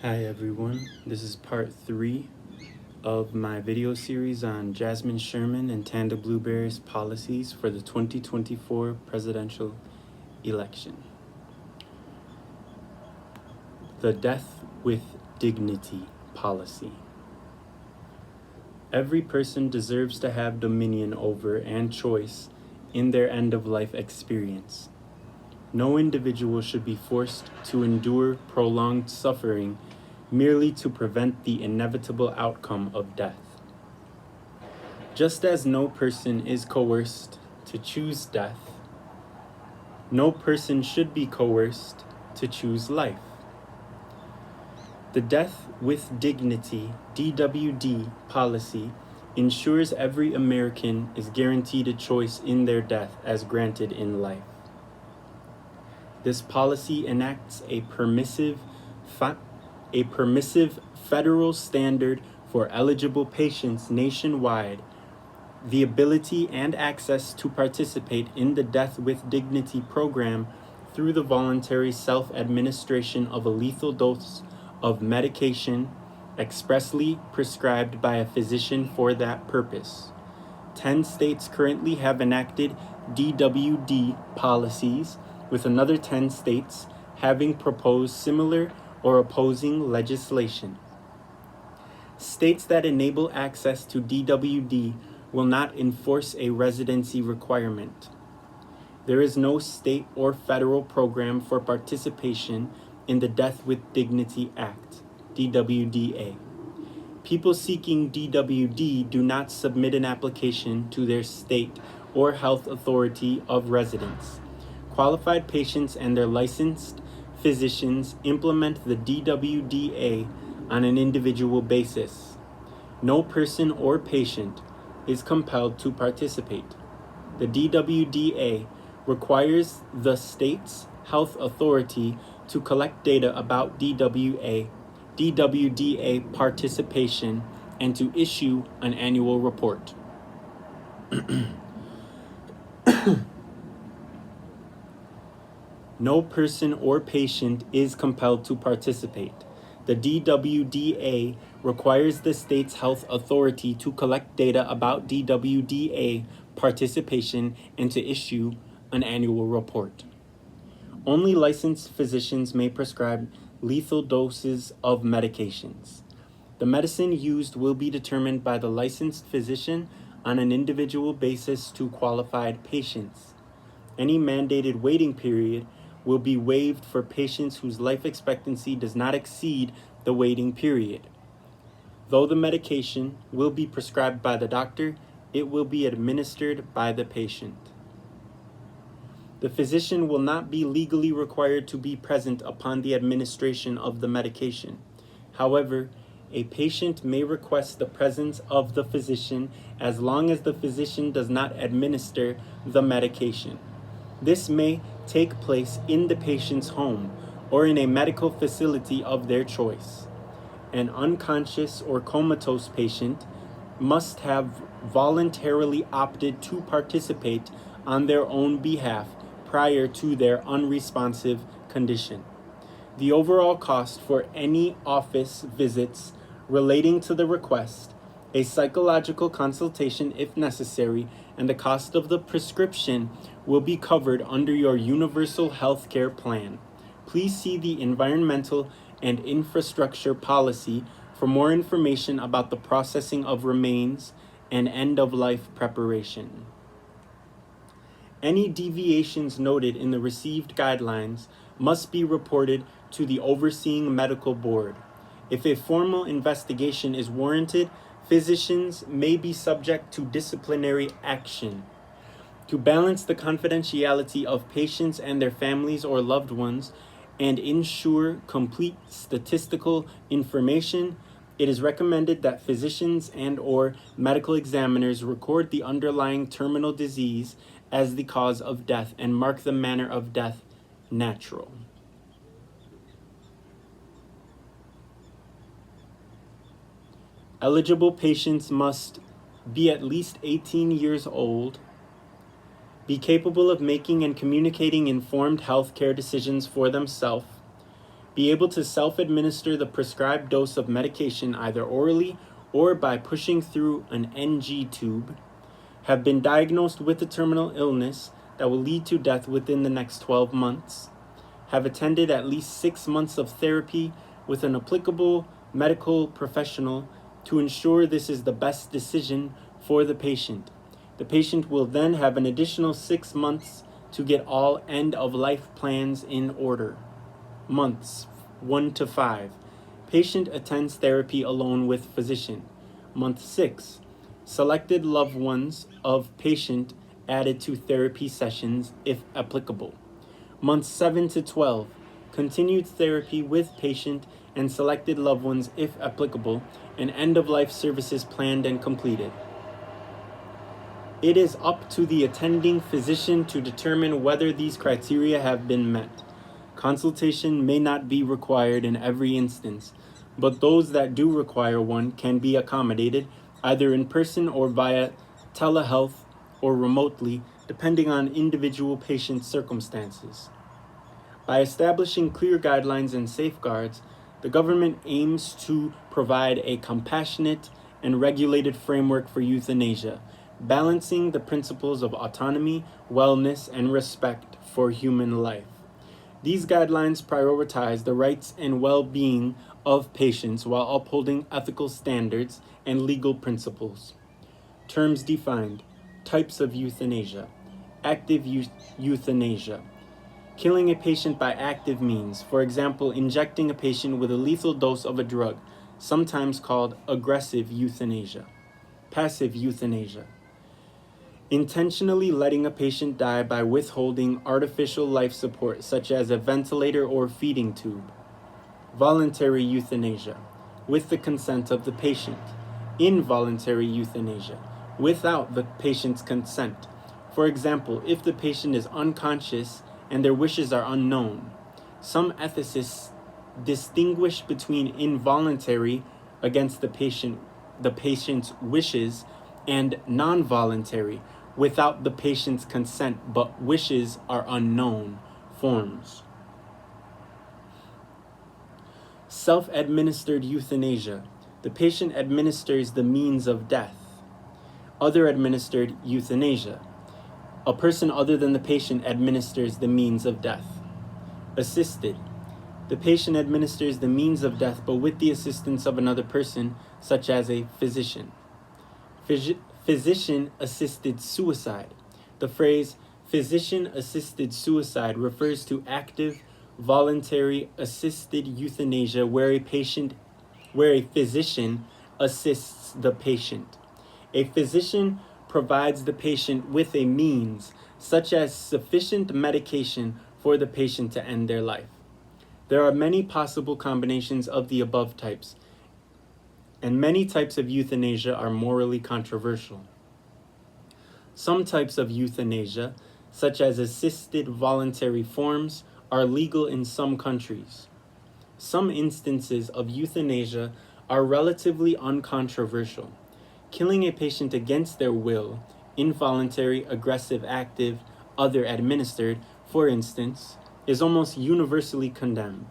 Hi everyone, this is part 3 of my video series on Jasmine Sherman and Tanda Bluebear's policies for the 2024 presidential election. The Death with Dignity Policy. Every person deserves to have dominion over and choice in their end-of-life experience. No individual should be forced to endure prolonged suffering merely to prevent the inevitable outcome of death. Just as no person is coerced to choose death, no person should be coerced to choose life. The Death with Dignity (DWD) policy ensures every American is guaranteed a choice in their death as granted in life. This policy enacts a permissive federal standard for eligible patients nationwide, the ability and access to participate in the Death with Dignity program through the voluntary self-administration of a lethal dose of medication expressly prescribed by a physician for that purpose. 10 states currently have enacted DWD policies, with another 10 states having proposed similar or opposing legislation. States that enable access to DWD will not enforce a residency requirement. There is no state or federal program for participation in the Death with Dignity Act, DWDA. People seeking DWD do not submit an application to their state or health authority of residence. Qualified patients and their licensed physicians implement the DWDA on an individual basis. No person or patient is compelled to participate. The DWDA requires the state's health authority to collect data about DWDA participation and to issue an annual report. No person or patient is compelled to participate. The DWDA requires the state's health authority to collect data about DWDA participation and to issue an annual report. Only licensed physicians may prescribe lethal doses of medications. The medicine used will be determined by the licensed physician on an individual basis to qualified patients. Any mandated waiting period will be waived for patients whose life expectancy does not exceed the waiting period. Though the medication will be prescribed by the doctor, it will be administered by the patient. The physician will not be legally required to be present upon the administration of the medication. However, a patient may request the presence of the physician as long as the physician does not administer the medication. This may take place in the patient's home or in a medical facility of their choice. An unconscious or comatose patient must have voluntarily opted to participate on their own behalf prior to their unresponsive condition. The overall cost for any office visits relating to the request, a psychological consultation if necessary, and the cost of the prescription will be covered under your universal health care plan. Please see the Environmental and Infrastructure Policy for more information about the processing of remains and end-of-life preparation. Any deviations noted in the received guidelines must be reported to the overseeing medical board. If a formal investigation is warranted, physicians may be subject to disciplinary action. To balance the confidentiality of patients and their families or loved ones and ensure complete statistical information, it is recommended that physicians and/or medical examiners record the underlying terminal disease as the cause of death and mark the manner of death natural. Eligible patients must be at least 18 years old, be capable of making and communicating informed health care decisions for themselves, be able to self-administer the prescribed dose of medication either orally or by pushing through an NG tube, have been diagnosed with a terminal illness that will lead to death within the next 12 months, have attended at least 6 months of therapy with an applicable medical professional to ensure this is the best decision for the patient. The patient will then have an additional 6 months to get all end-of-life plans in order. Months 1 to 5. Patient attends therapy alone with physician. Month 6. Selected loved ones of patient added to therapy sessions if applicable. Months 7 to 12. Continued therapy with patient and selected loved ones if applicable, and end-of-life services planned and completed. It is up to the attending physician to determine whether these criteria have been met. Consultation may not be required in every instance, but those that do require one can be accommodated either in person or via telehealth or remotely, depending on individual patient circumstances. By establishing clear guidelines and safeguards, the government aims to provide a compassionate and regulated framework for euthanasia, balancing the principles of autonomy, wellness, and respect for human life. These guidelines prioritize the rights and well-being of patients while upholding ethical standards and legal principles. Terms defined. Types of euthanasia. Active euthanasia. Killing a patient by active means, for example, injecting a patient with a lethal dose of a drug, sometimes called aggressive euthanasia. Passive euthanasia. Intentionally letting a patient die by withholding artificial life support, such as a ventilator or feeding tube. Voluntary euthanasia, with the consent of the patient. Involuntary euthanasia, without the patient's consent. For example, if the patient is unconscious and their wishes are unknown. Some ethicists distinguish between involuntary against the patient's wishes and non-voluntary without the patient's consent but wishes are unknown forms. Self-administered euthanasia. The patient administers the means of death. Other administered euthanasia. A person other than the patient administers the means of death. Assisted. The patient administers the means of death but with the assistance of another person, such as a physician. Physician-assisted suicide. The phrase physician-assisted suicide refers to active, voluntary assisted euthanasia where a physician assists the patient. A physician provides the patient with a means, such as sufficient medication for the patient to end their life. There are many possible combinations of the above types, and many types of euthanasia are morally controversial. Some types of euthanasia, such as assisted voluntary forms, are legal in some countries. Some instances of euthanasia are relatively uncontroversial. Killing a patient against their will, involuntary, aggressive, active, other administered, for instance, is almost universally condemned.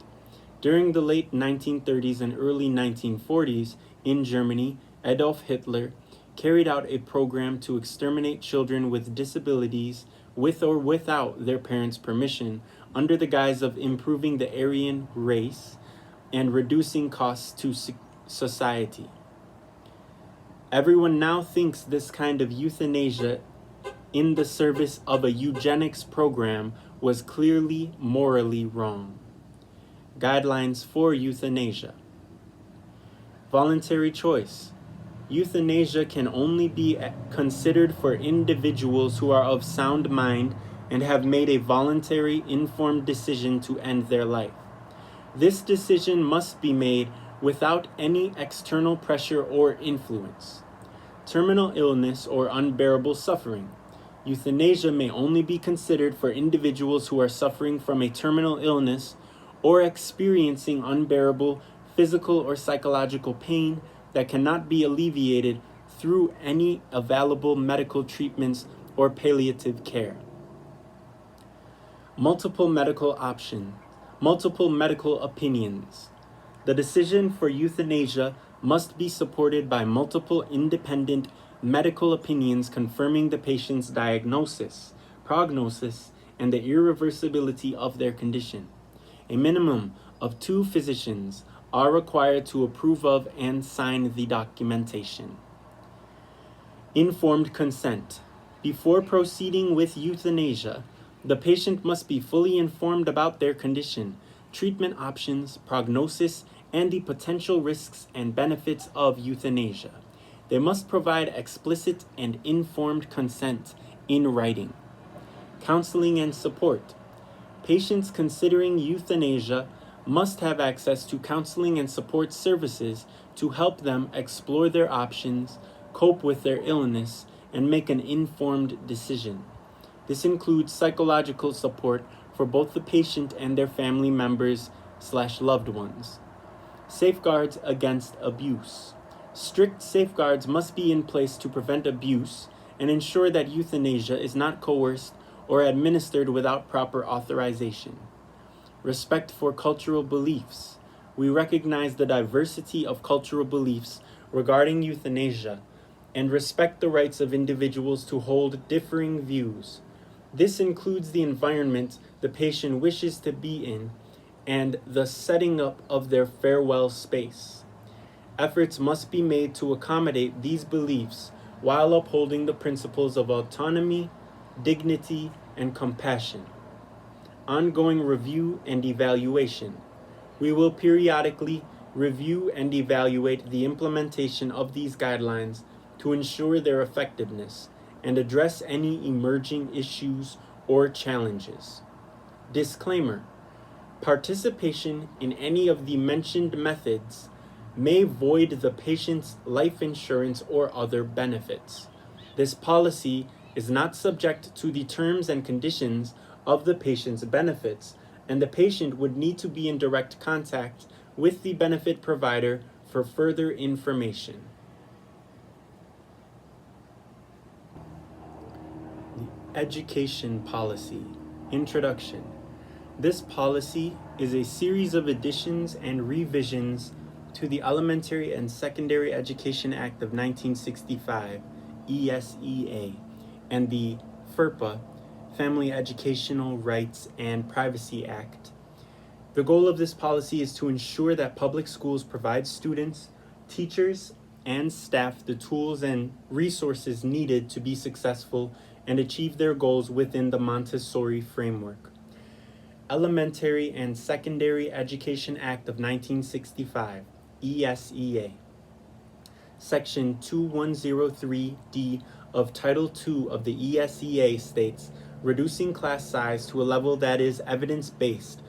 During the late 1930s and early 1940s in Germany, Adolf Hitler carried out a program to exterminate children with disabilities with or without their parents' permission under the guise of improving the Aryan race and reducing costs to society. Everyone now thinks this kind of euthanasia in the service of a eugenics program was clearly morally wrong. Guidelines for euthanasia. Voluntary choice. Euthanasia can only be considered for individuals who are of sound mind and have made a voluntary, informed decision to end their life. This decision must be made without any external pressure or influence. Terminal illness or unbearable suffering. Euthanasia may only be considered for individuals who are suffering from a terminal illness or experiencing unbearable physical or psychological pain that cannot be alleviated through any available medical treatments or palliative care. Multiple Multiple medical opinions. The decision for euthanasia must be supported by multiple independent medical opinions confirming the patient's diagnosis, prognosis, and the irreversibility of their condition. A minimum of 2 physicians are required to approve of and sign the documentation. Informed consent. Before proceeding with euthanasia, the patient must be fully informed about their condition, treatment options, prognosis, and the potential risks and benefits of euthanasia. They must provide explicit and informed consent in writing. Counseling and support. Patients considering euthanasia must have access to counseling and support services to help them explore their options, cope with their illness, and make an informed decision. This includes psychological support for both the patient and their family members/loved ones. Safeguards against abuse. Strict safeguards must be in place to prevent abuse and ensure that euthanasia is not coerced or administered without proper authorization. Respect for cultural beliefs. We recognize the diversity of cultural beliefs regarding euthanasia and respect the rights of individuals to hold differing views. This includes the environment the patient wishes to be in and the setting up of their farewell space. Efforts must be made to accommodate these beliefs while upholding the principles of autonomy, dignity, and compassion. Ongoing review and evaluation. We will periodically review and evaluate the implementation of these guidelines to ensure their effectiveness and address any emerging issues or challenges. Disclaimer: participation in any of the mentioned methods may void the patient's life insurance or other benefits. This policy is not subject to the terms and conditions of the patient's benefits, and the patient would need to be in direct contact with the benefit provider for further information. The Education Policy. Introduction. This policy is a series of additions and revisions to the Elementary and Secondary Education Act of 1965, ESEA, and the FERPA, Family Educational Rights and Privacy Act. The goal of this policy is to ensure that public schools provide students, teachers, and staff the tools and resources needed to be successful and achieve their goals within the Montessori framework. Elementary and Secondary Education Act of 1965, ESEA. Section 2103D of Title II of the ESEA states, reducing class size to a level that is evidence-based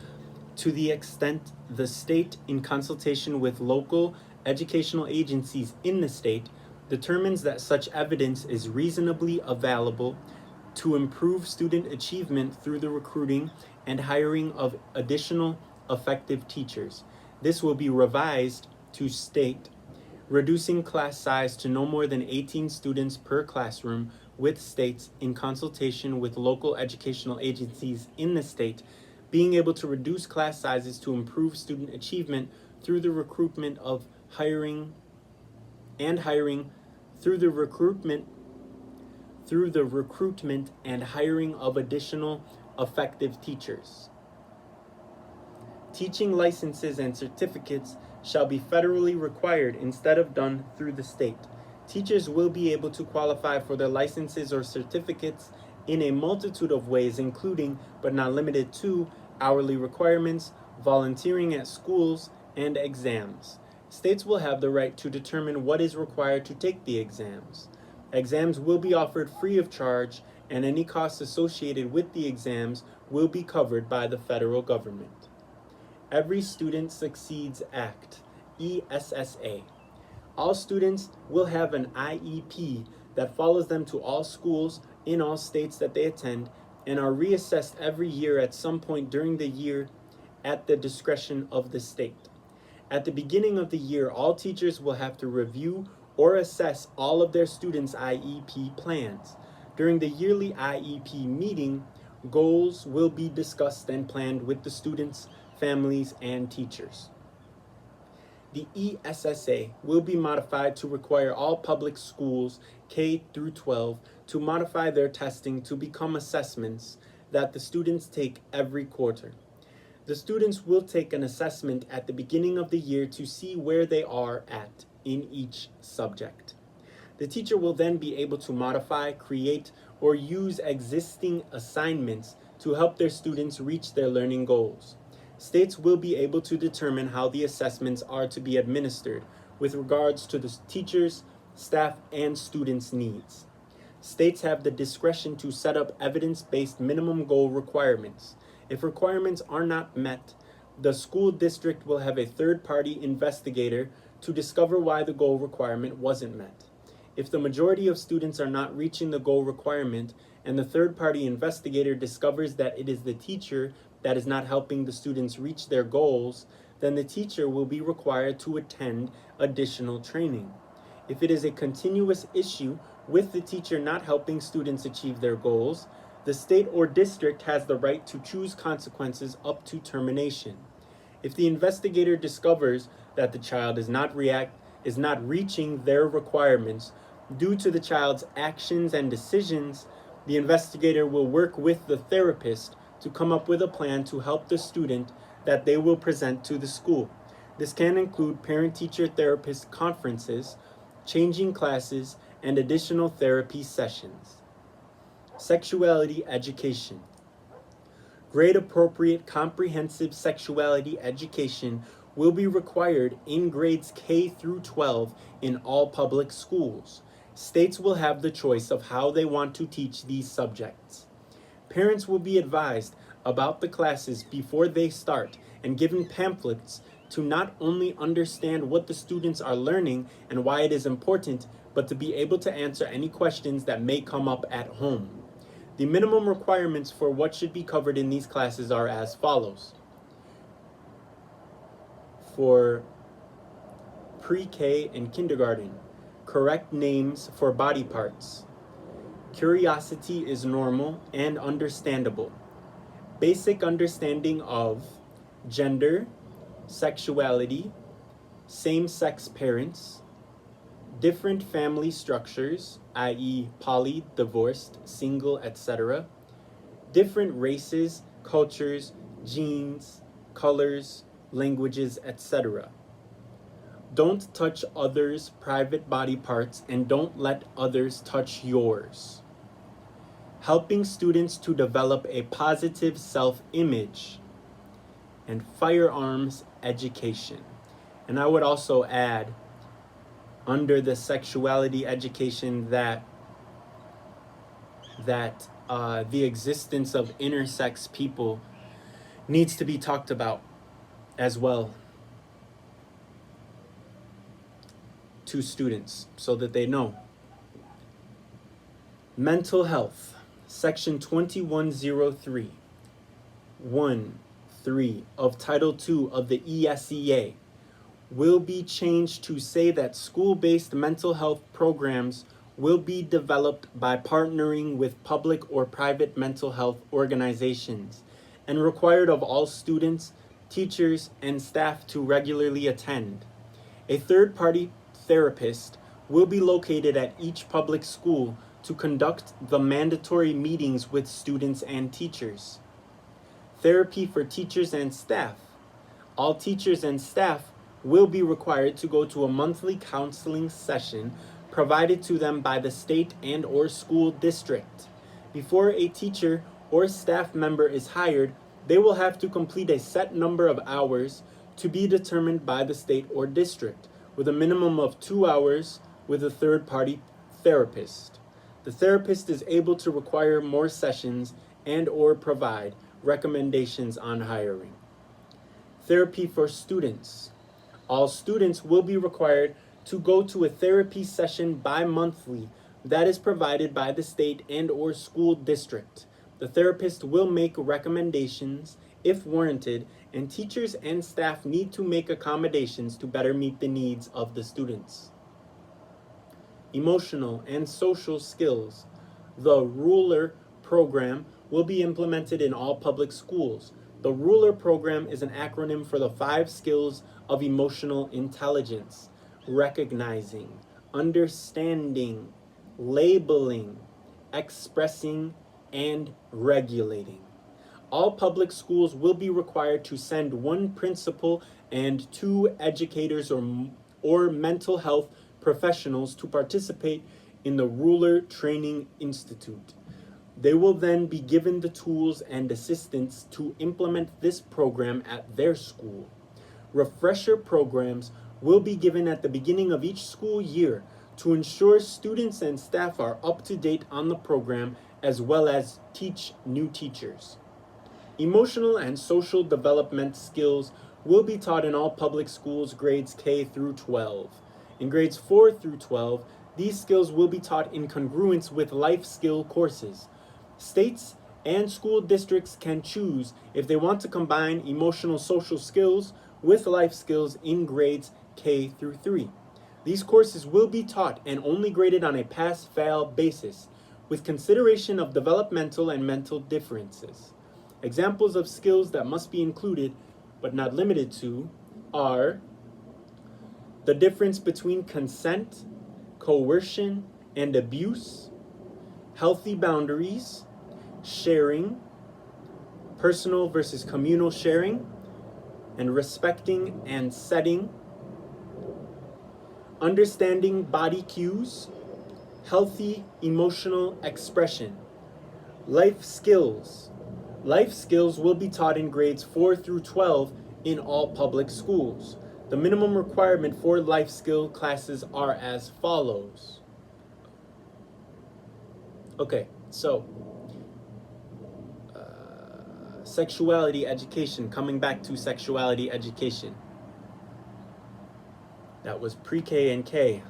to the extent the state, in consultation with local educational agencies in the state, determines that such evidence is reasonably available to improve student achievement through the recruiting and hiring of additional effective teachers. This will be revised to state reducing class size to no more than 18 students per classroom, with states, in consultation with local educational agencies in the state, being able to reduce class sizes to improve student achievement through the recruitment of hiring through the recruitment and hiring of additional effective teachers. Teaching licenses and certificates shall be federally required instead of done through the state. Teachers will be able to qualify for their licenses or certificates in a multitude of ways, including, but not limited to, hourly requirements, volunteering at schools, and exams. States will have the right to determine what is required to take the exams. Exams will be offered free of charge, and any costs associated with the exams will be covered by the federal government. Every Student Succeeds Act, ESSA. All students will have an IEP that follows them to all schools in all states that they attend and are reassessed every year at some point during the year at the discretion of the state. At the beginning of the year, all teachers will have to review or assess all of their students' IEP plans. During the yearly IEP meeting, goals will be discussed and planned with the students, families, and teachers. The ESSA will be modified to require all public schools K through 12 to modify their testing to become assessments that the students take every quarter. The students will take an assessment at the beginning of the year to see where they are at in each subject. The teacher will then be able to modify, create, or use existing assignments to help their students reach their learning goals. States will be able to determine how the assessments are to be administered with regards to the teachers, staff, and students' needs. States have the discretion to set up evidence-based minimum goal requirements. If requirements are not met, the school district will have a third-party investigator to discover why the goal requirement wasn't met. If the majority of students are not reaching the goal requirement and the third-party investigator discovers that it is the teacher that is not helping the students reach their goals, then the teacher will be required to attend additional training. If it is a continuous issue with the teacher not helping students achieve their goals, the state or district has the right to choose consequences up to termination. If the investigator discovers that the child is not reaching their requirements due to the child's actions and decisions, the investigator will work with the therapist to come up with a plan to help the student that they will present to the school. This can include parent-teacher therapist conferences, changing classes, and additional therapy sessions. Sexuality education. Grade-appropriate comprehensive sexuality education will be required in grades K through 12 in all public schools. States will have the choice of how they want to teach these subjects. Parents will be advised about the classes before they start and given pamphlets to not only understand what the students are learning and why it is important, but to be able to answer any questions that may come up at home. The minimum requirements for what should be covered in these classes are as follows. For pre-K and kindergarten, correct names for body parts. Curiosity is normal and understandable. Basic understanding of gender, sexuality, same-sex parents, different family structures, i.e. poly, divorced, single, etc., different races, cultures, genes, colors, languages, etc. Don't touch others' private body parts and don't let others touch yours. Helping students to develop a positive self-image, and firearms education. And I would also add, under the sexuality education, that the existence of intersex people needs to be talked about as well to students so that they know. Mental health. Section 2103, 1.3 of Title II of the ESEA will be changed to say that school-based mental health programs will be developed by partnering with public or private mental health organizations and required of all students, teachers, and staff to regularly attend. A third-party therapist will be located at each public school to conduct the mandatory meetings with students and teachers. Therapy for teachers and staff. All teachers and staff will be required to go to a monthly counseling session provided to them by the state and/or school district. Before a teacher or staff member is hired, they will have to complete a set number of hours to be determined by the state or district, with a minimum of 2 hours with a third-party therapist. The therapist is able to require more sessions and/or provide recommendations on hiring. Therapy for students. All students will be required to go to a therapy session bi-monthly that is provided by the state and/or school district. The therapist will make recommendations if warranted, and teachers and staff need to make accommodations to better meet the needs of the students. Emotional and social skills. The Ruler program will be implemented in all public schools. The Ruler program is an acronym for the 5 skills of emotional intelligence: recognizing, understanding, labeling, expressing, and regulating. All public schools will be required to send 1 principal and 2 educators or mental health professionals to participate in the Ruler Training Institute. They will then be given the tools and assistance to implement this program at their school. Refresher programs will be given at the beginning of each school year to ensure students and staff are up to date on the program, as well as teach new teachers. Emotional and social development skills will be taught in all public schools grades K through 12. In grades 4 through 12, these skills will be taught in congruence with life skill courses. States and school districts can choose if they want to combine emotional social skills with life skills in grades K through 3. These courses will be taught and only graded on a pass-fail basis, with consideration of developmental and mental differences. Examples of skills that must be included, but not limited to, are the difference between consent, coercion, and abuse, healthy boundaries, sharing, personal versus communal sharing, and respecting and setting, understanding body cues, healthy emotional expression. Life skills. Life skills will be taught in grades 4 through 12 in all public schools. The minimum requirement for life skill classes are as follows. Okay, so sexuality education, coming back to sexuality education. That was pre-K and K.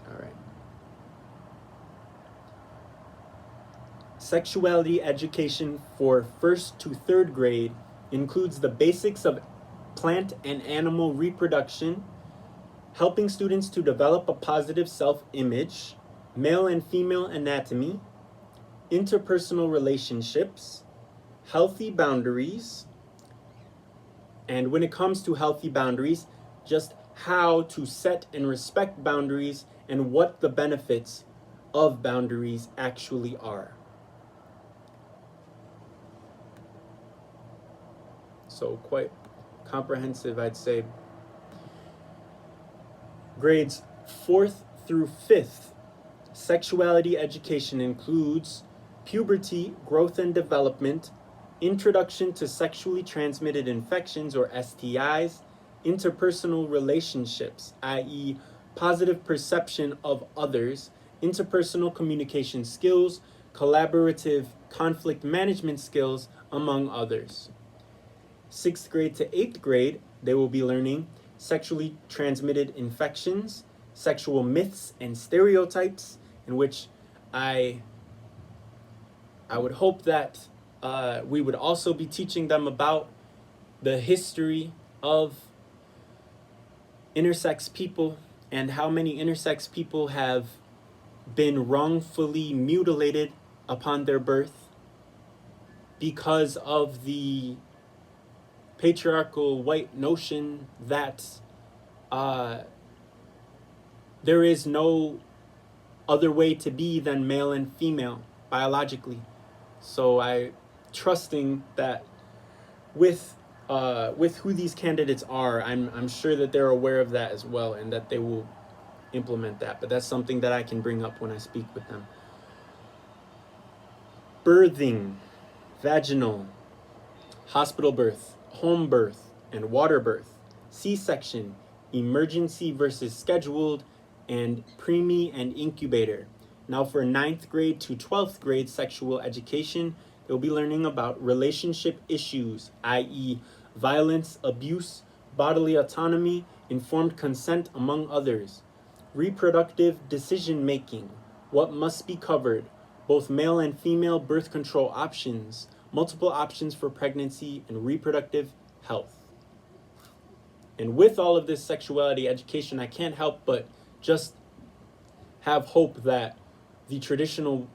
All right. Sexuality education for 1st to 3rd grade includes the basics of plant and animal reproduction, helping students to develop a positive self-image, male and female anatomy, interpersonal relationships, healthy boundaries, and when it comes to healthy boundaries, just how to set and respect boundaries and what the benefits of boundaries actually are. So quite comprehensive, I'd say. Grades 4th through 5th, sexuality education includes puberty, growth and development, introduction to sexually transmitted infections or STIs, interpersonal relationships, i.e., positive perception of others, interpersonal communication skills, collaborative conflict management skills, among others. 6th grade to 8th grade, they will be learning sexually transmitted infections, sexual myths and stereotypes, in which I would hope that we would also be teaching them about the history of intersex people and how many intersex people have been wrongfully mutilated upon their birth because of the patriarchal white notion that there is no other way to be than male and female biologically. So I trusting that with who these candidates are, I'm sure that they're aware of that as well and that they will implement that. But that's something that I can bring up when I speak with them. Birthing, vaginal, hospital birth, home birth, and water birth, C-section, emergency versus scheduled, and preemie and incubator. Now for 9th grade to 12th grade sexual education, they'll be learning about relationship issues, i.e. violence, abuse, bodily autonomy, informed consent, among others. Reproductive decision making, what must be covered, both male and female birth control options, multiple options for pregnancy, and reproductive health. And with all of this sexuality education, I can't help but just have hope that the traditional,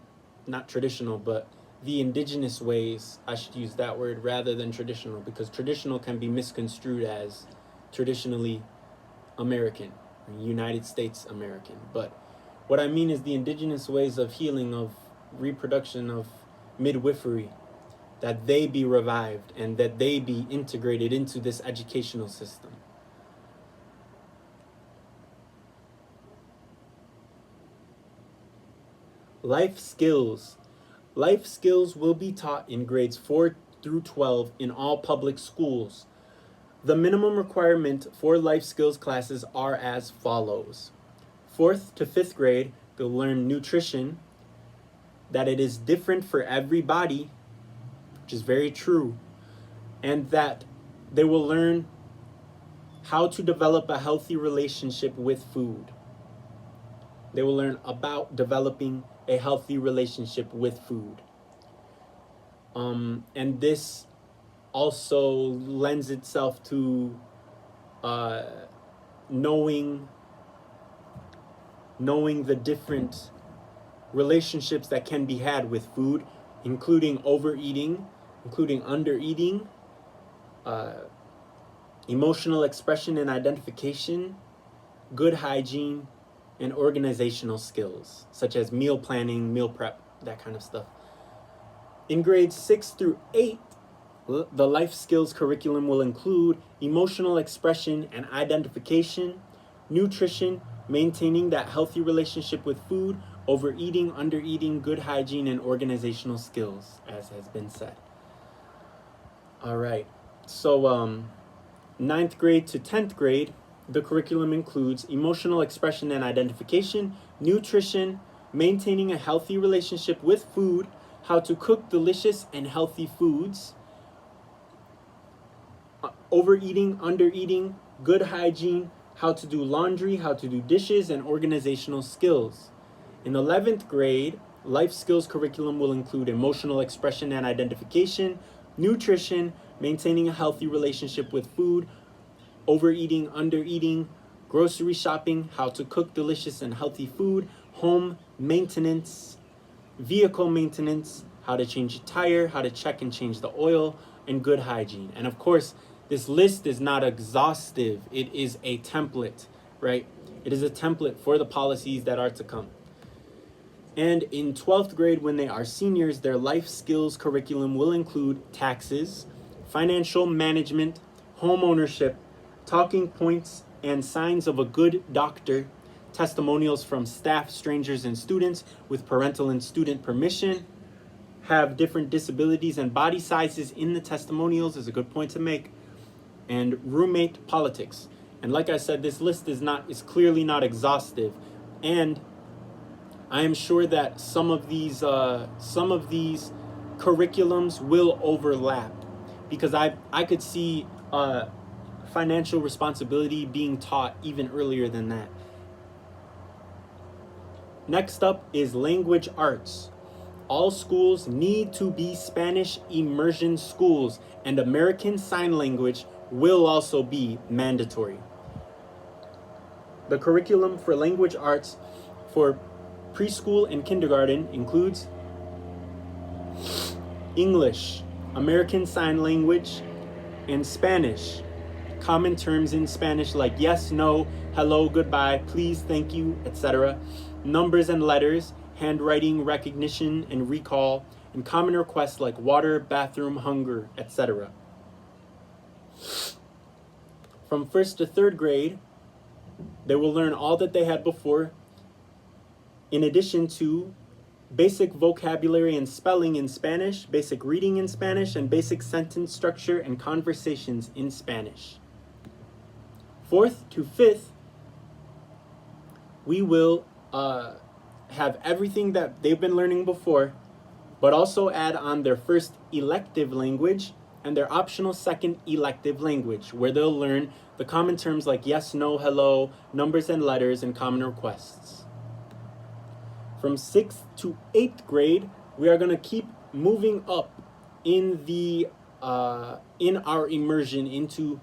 not traditional, but the indigenous ways, I should use that word rather than traditional, because traditional can be misconstrued as traditionally American, United States American. But what I mean is the indigenous ways of healing, of reproduction, of midwifery, that they be revived and that they be integrated into this educational system. Life skills. Life skills will be taught in grades 4 through 12 in all public schools. The minimum requirement for life skills classes are as follows. 4th to 5th grade, they'll learn nutrition, that it is different for every body, which is very true, and that they will learn how to develop a healthy relationship with food. They will learn about developing a healthy relationship with food. And this also lends itself to knowing the different relationships that can be had with food, including overeating, including undereating, emotional expression and identification, good hygiene, and organizational skills, such as meal planning, meal prep, that kind of stuff. In grades 6 through 8, the life skills curriculum will include emotional expression and identification, nutrition, maintaining that healthy relationship with food, overeating, undereating, good hygiene, and organizational skills, as has been said. All right, so 9th grade to 10th grade, the curriculum includes emotional expression and identification, nutrition, maintaining a healthy relationship with food, how to cook delicious and healthy foods, overeating, undereating, good hygiene, how to do laundry, how to do dishes, and organizational skills. In 11th grade, life skills curriculum will include emotional expression and identification, nutrition, maintaining a healthy relationship with food, overeating, undereating, grocery shopping, how to cook delicious and healthy food, home maintenance, vehicle maintenance, how to change a tire, how to check and change the oil, and good hygiene. And of course, this list is not exhaustive. It is a template, right? It is a template for the policies that are to come. And in 12th grade, when they are seniors, their life skills curriculum will include taxes, financial management, home ownership, talking points and signs of a good doctor, testimonials from staff, strangers, and students with parental and student permission, have different disabilities and body sizes in the testimonials is a good point to make, and roommate politics. And like I said, this list is clearly not exhaustive, and I am sure that some of these curriculums will overlap, because I could see financial responsibility being taught even earlier than that. Next up is language arts. All schools need to be Spanish immersion schools, and American Sign Language will also be mandatory. The curriculum for language arts for preschool and kindergarten includes English, American Sign Language, and Spanish. Common terms in Spanish like yes, no, hello, goodbye, please, thank you, etc. Numbers and letters, handwriting recognition and recall, and common requests like water, bathroom, hunger, etc. From 1st to 3rd grade, they will learn all that they had before, in addition to basic vocabulary and spelling in Spanish, basic reading in Spanish, and basic sentence structure and conversations in Spanish. 4th to 5th, we will have everything that they've been learning before, but also add on their first elective language and their optional second elective language, where they'll learn the common terms like yes, no, hello, numbers and letters, and common requests. From 6th to 8th grade, we are going to keep moving up in our immersion into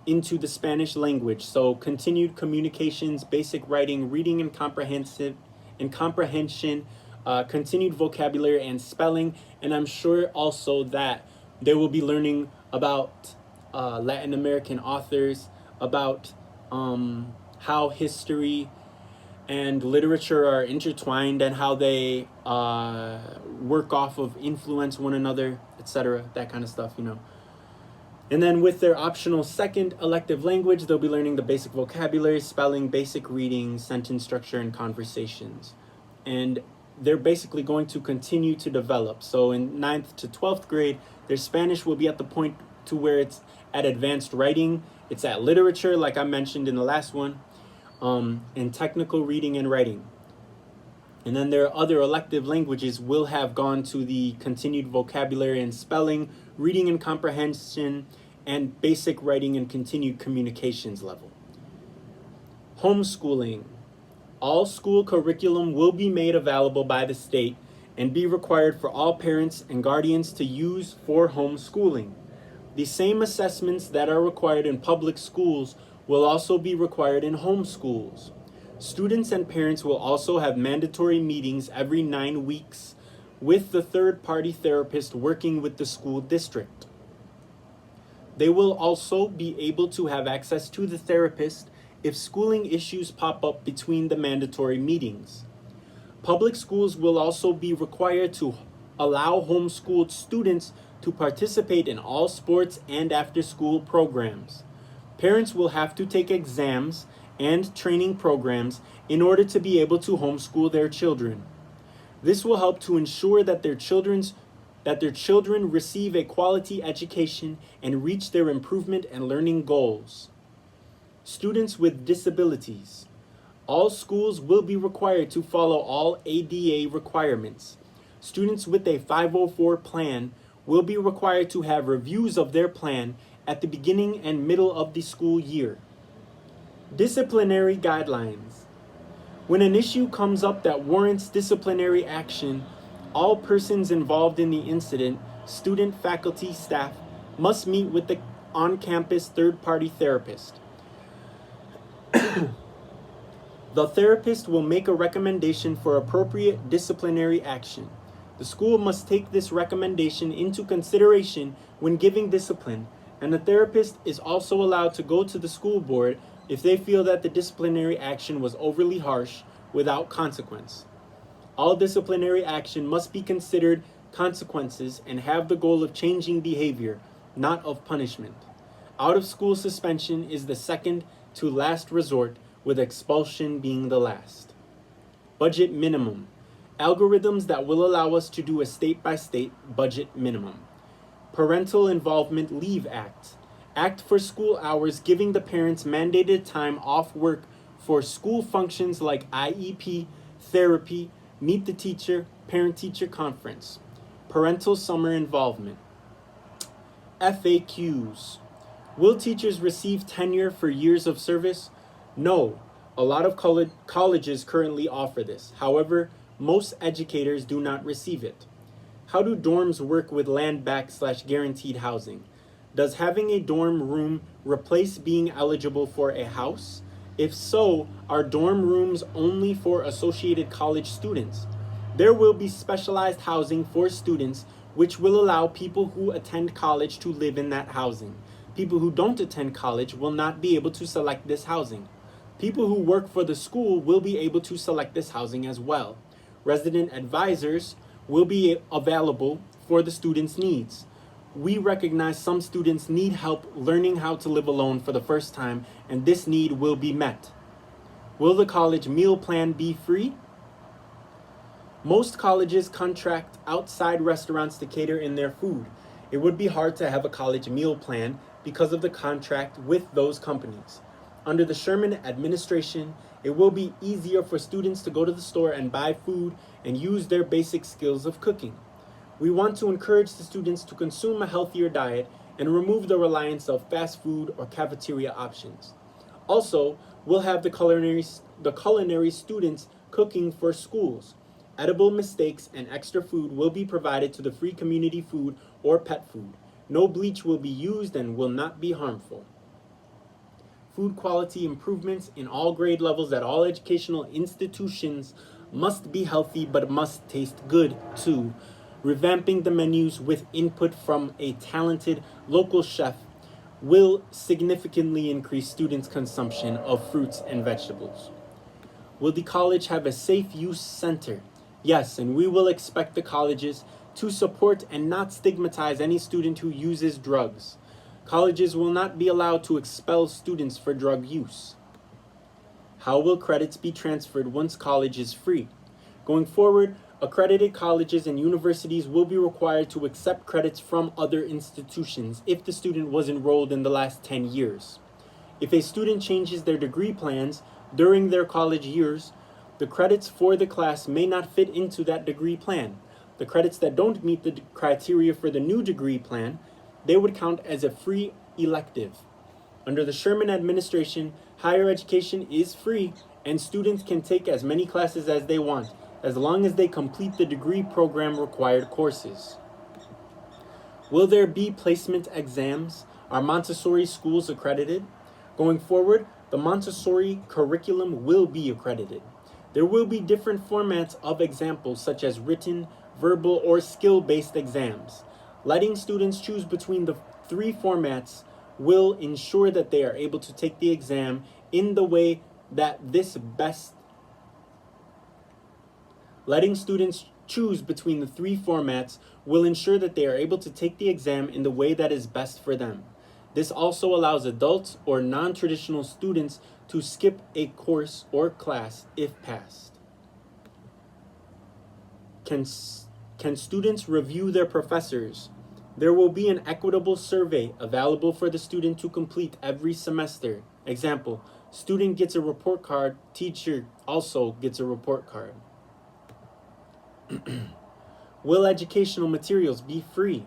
into the Spanish language. So continued communications, basic writing, reading and comprehension, continued vocabulary and spelling. And I'm sure also that they will be learning about Latin American authors, about how history and literature are intertwined and how they work off of influence one another, etc. That kind of stuff, you know. And then with their optional second elective language, they'll be learning the basic vocabulary, spelling, basic reading, sentence structure, and conversations. And they're basically going to continue to develop. So in 9th to 12th grade, their Spanish will be at the point to where it's at advanced writing, it's at literature, like I mentioned in the last one, and technical reading and writing. And then their other elective languages will have gone to the continued vocabulary and spelling, reading and comprehension, and basic writing and continued communications level. Homeschooling. All school curriculum will be made available by the state and be required for all parents and guardians to use for homeschooling. The same assessments that are required in public schools will also be required in homeschools. Students and parents will also have mandatory meetings every 9 weeks with the third-party therapist working with the school district. They will also be able to have access to the therapist if schooling issues pop up between the mandatory meetings. Public schools will also be required to allow homeschooled students to participate in all sports and after-school programs. Parents will have to take exams and training programs in order to be able to homeschool their children. This will help to ensure that their children receive a quality education and reach their improvement and learning goals. Students with disabilities. All schools will be required to follow all ADA requirements. Students with a 504 plan will be required to have reviews of their plan at the beginning and middle of the school year. Disciplinary guidelines. When an issue comes up that warrants disciplinary action, all persons involved in the incident, student, faculty, staff, must meet with the on-campus third-party therapist. The therapist will make a recommendation for appropriate disciplinary action. The school must take this recommendation into consideration when giving discipline, and the therapist is also allowed to go to the school board if they feel that the disciplinary action was overly harsh without consequence. All disciplinary action must be considered consequences and have the goal of changing behavior, not of punishment. Out-of-school suspension is the second to last resort, with expulsion being the last. Budget minimum. Algorithms that will allow us to do a state-by-state budget minimum. Parental Involvement Leave Act. Act for school hours giving the parents mandated time off work for school functions like IEP, therapy, meet the teacher, parent-teacher conference. Parental summer involvement. FAQs. Will teachers receive tenure for years of service? No. A lot of colleges currently offer this. However, most educators do not receive it. How do dorms work with land-backed/guaranteed housing? Does having a dorm room replace being eligible for a house? If so, are dorm rooms only for associated college students? There will be specialized housing for students, which will allow people who attend college to live in that housing. People who don't attend college will not be able to select this housing. People who work for the school will be able to select this housing as well. Resident advisors will be available for the students' needs. We recognize some students need help learning how to live alone for the first time, and this need will be met. Will the college meal plan be free? Most colleges contract outside restaurants to cater in their food. It would be hard to have a college meal plan because of the contract with those companies. Under the Sherman administration, it will be easier for students to go to the store and buy food and use their basic skills of cooking. We want to encourage the students to consume a healthier diet and remove the reliance of fast food or cafeteria options. Also, we'll have the culinary students cooking for schools. Edible mistakes and extra food will be provided to the free community food or pet food. No bleach will be used and will not be harmful. Food quality improvements in all grade levels at all educational institutions must be healthy but must taste good too. Revamping the menus with input from a talented local chef will significantly increase students' consumption of fruits and vegetables. Will the college have a safe use center? Yes, and we will expect the colleges to support and not stigmatize any student who uses drugs. Colleges will not be allowed to expel students for drug use. How will credits be transferred once college is free? Going forward, accredited colleges and universities will be required to accept credits from other institutions if the student was enrolled in the last 10 years. If a student changes their degree plans during their college years, the credits for the class may not fit into that degree plan. The credits that don't meet the criteria for the new degree plan, they would count as a free elective. Under the Sherman administration, higher education is free and students can take as many classes as they want, as long as they complete the degree program required courses. Will there be placement exams? Are Montessori schools accredited? Going forward, the Montessori curriculum will be accredited. There will be different formats of examples such as written, verbal, or skill-based exams. Letting students choose between the three formats will ensure that they are able to take the exam in the way that this best. Letting students choose between the three formats will ensure that they are able to take the exam in the way that is best for them. This also allows adults or non-traditional students to skip a course or class if passed. Can students review their professors? There will be an equitable survey available for the student to complete every semester. Example, student gets a report card, teacher also gets a report card. Will educational materials be free?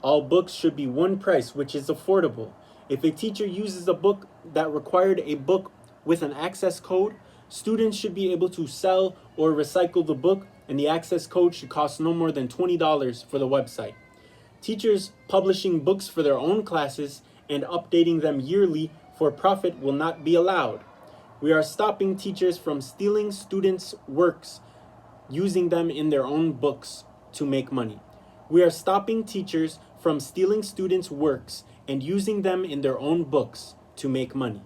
All books should be one price, which is affordable. If a teacher uses a book that required a book with an access code, students should be able to sell or recycle the book, and the access code should cost no more than $20 for the website. Teachers publishing books for their own classes and updating them yearly for profit will not be allowed. We are stopping teachers from stealing students' works, using them in their own books to make money. We are stopping teachers from stealing students' works and using them in their own books to make money.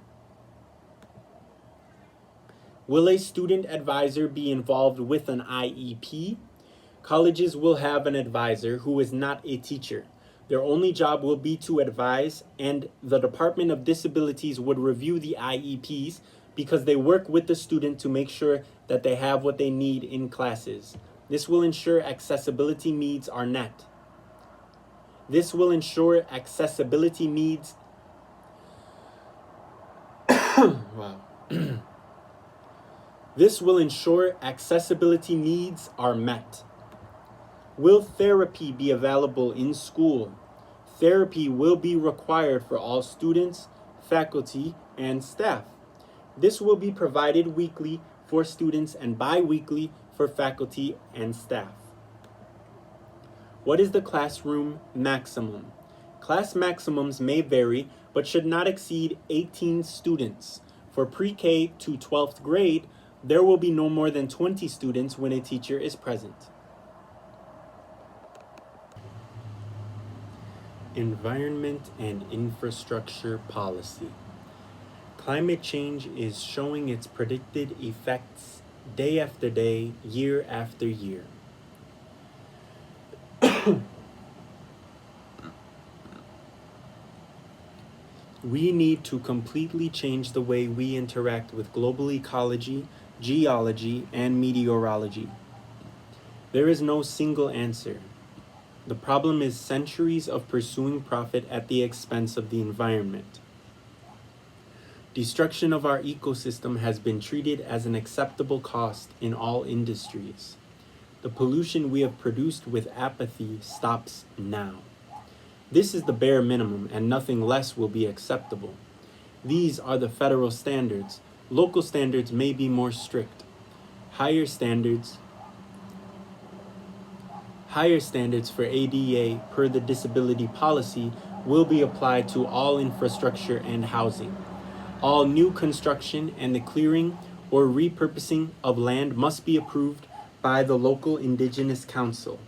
Will a student advisor be involved with an IEP? Colleges will have an advisor who is not a teacher. Their only job will be to advise, and the Department of Disabilities would review the IEPs because they work with the student to make sure that they have what they need in classes. This will ensure accessibility needs are met. This will ensure accessibility needs. Wow. This will ensure accessibility needs are met. Will therapy be available in school? Therapy will be required for all students, faculty, and staff. This will be provided weekly for students and bi-weekly for faculty and staff. What is the classroom maximum? Class maximums may vary, but should not exceed 18 students. For pre-K to 12th grade, there will be no more than 20 students when a teacher is present. Environment and infrastructure policy. Climate change is showing its predicted effects day after day, year after year. We need to completely change the way we interact with global ecology, geology, and meteorology. There is no single answer. The problem is centuries of pursuing profit at the expense of the environment. Destruction of our ecosystem has been treated as an acceptable cost in all industries. The pollution we have produced with apathy stops now. This is the bare minimum, and nothing less will be acceptable. These are the federal standards. Local standards may be more strict. Higher standards for ADA per the disability policy will be applied to all infrastructure and housing. All new construction and the clearing or repurposing of land must be approved by the local indigenous council.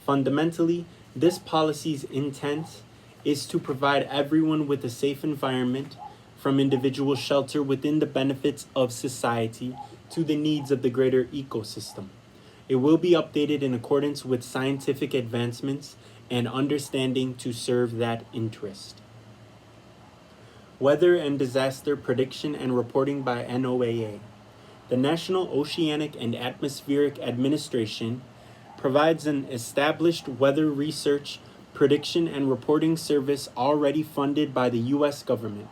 Fundamentally, this policy's intent is to provide everyone with a safe environment, from individual shelter within the benefits of society to the needs of the greater ecosystem. It will be updated in accordance with scientific advancements and understanding to serve that interest. Weather and Disaster Prediction and Reporting by NOAA. The National Oceanic and Atmospheric Administration provides an established weather research, prediction, and reporting service already funded by the U.S. government.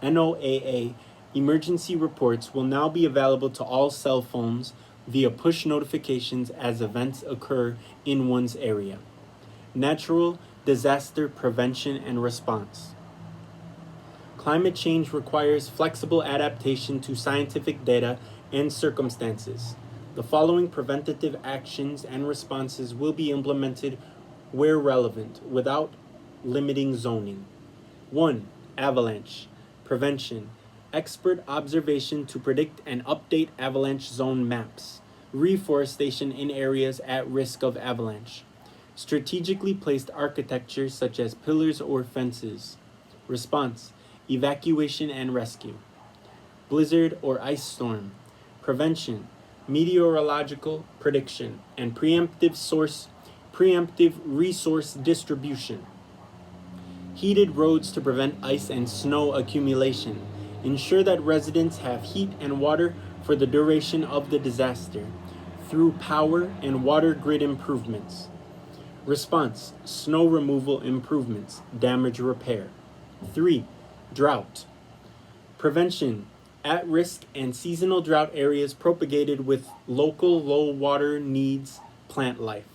NOAA emergency reports will now be available to all cell phones via push notifications as events occur in one's area. Natural disaster prevention and response. Climate change requires flexible adaptation to scientific data and circumstances. The following preventative actions and responses will be implemented where relevant without limiting zoning. 1. Avalanche prevention. Expert observation to predict and update avalanche zone maps. Reforestation in areas at risk of avalanche. Strategically placed architecture such as pillars or fences. Response. Evacuation and rescue. Blizzard or ice storm. Prevention. Meteorological prediction and preemptive resource distribution. Heated roads to prevent ice and snow accumulation. Ensure that residents have heat and water for the duration of the disaster through power and water grid improvements. Response. Snow removal improvements, damage repair. 3. Drought prevention. At-risk and seasonal drought areas propagated with local low water needs plant life.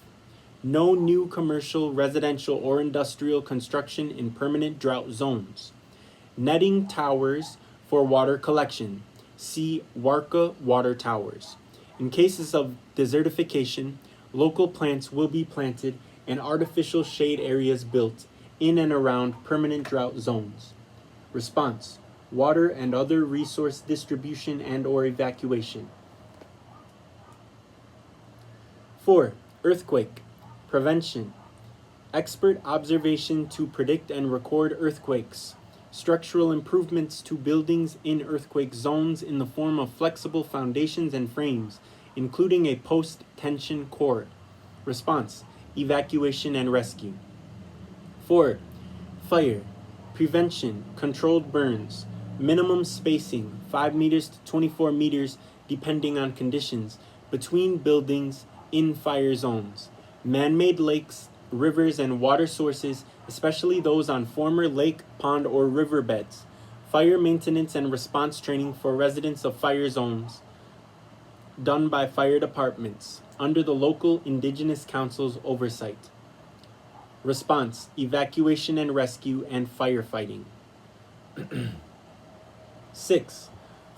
No new commercial, residential, or industrial construction in permanent drought zones. Netting towers for water collection. See Warka water towers. In cases of desertification, local plants will be planted and artificial shade areas built in and around permanent drought zones. Response. Water and other resource distribution and or evacuation. 4. Earthquake prevention. Expert observation to predict and record earthquakes. Structural improvements to buildings in earthquake zones in the form of flexible foundations and frames, including a post-tension core. Response. Evacuation and rescue. 4. Fire prevention. Controlled burns. Minimum spacing, 5 meters to 24 meters, depending on conditions, between buildings in fire zones. Man-made lakes, rivers, and water sources, especially those on former lake, pond, or riverbeds. Fire maintenance and response training for residents of fire zones, done by fire departments, under the local indigenous council's oversight. Response. Evacuation and rescue and firefighting. 6.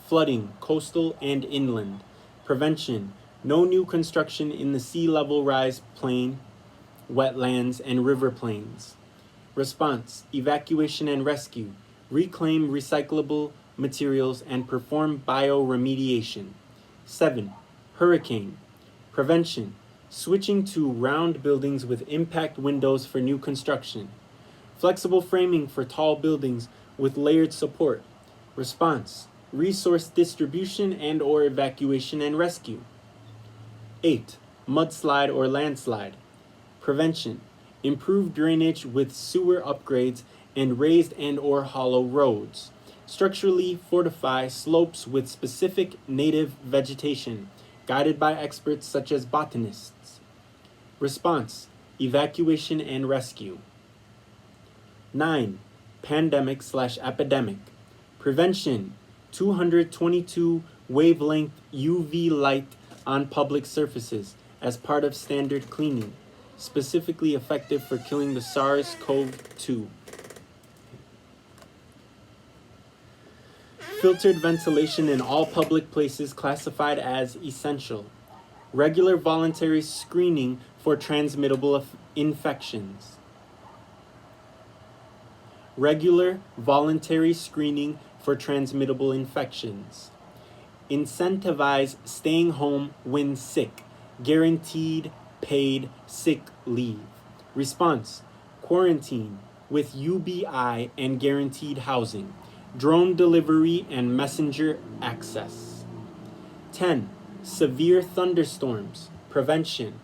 Flooding, coastal and inland. Prevention. No new construction in the sea level rise plain, wetlands, and river plains. Response. Evacuation and rescue. Reclaim recyclable materials and perform bioremediation. 7. Hurricane. Prevention. Switching to round buildings with impact windows for new construction. Flexible framing for tall buildings with layered support. Response. Resource distribution and or evacuation and rescue. 8. Mudslide or landslide. Prevention. Improved drainage with sewer upgrades and raised and or hollow roads. Structurally fortify slopes with specific native vegetation, guided by experts such as botanists. Response. Evacuation and rescue. 9. Pandemic/epidemic. Prevention. 222 wavelength UV light on public surfaces as part of standard cleaning, specifically effective for killing the SARS-CoV-2. Filtered ventilation in all public places classified as essential. Regular voluntary screening for transmittable infections. Regular voluntary screening for transmittable infections. Incentivize staying home when sick, guaranteed paid sick leave. Response: quarantine with UBI and guaranteed housing, drone delivery and messenger access. 10. Severe thunderstorms, prevention,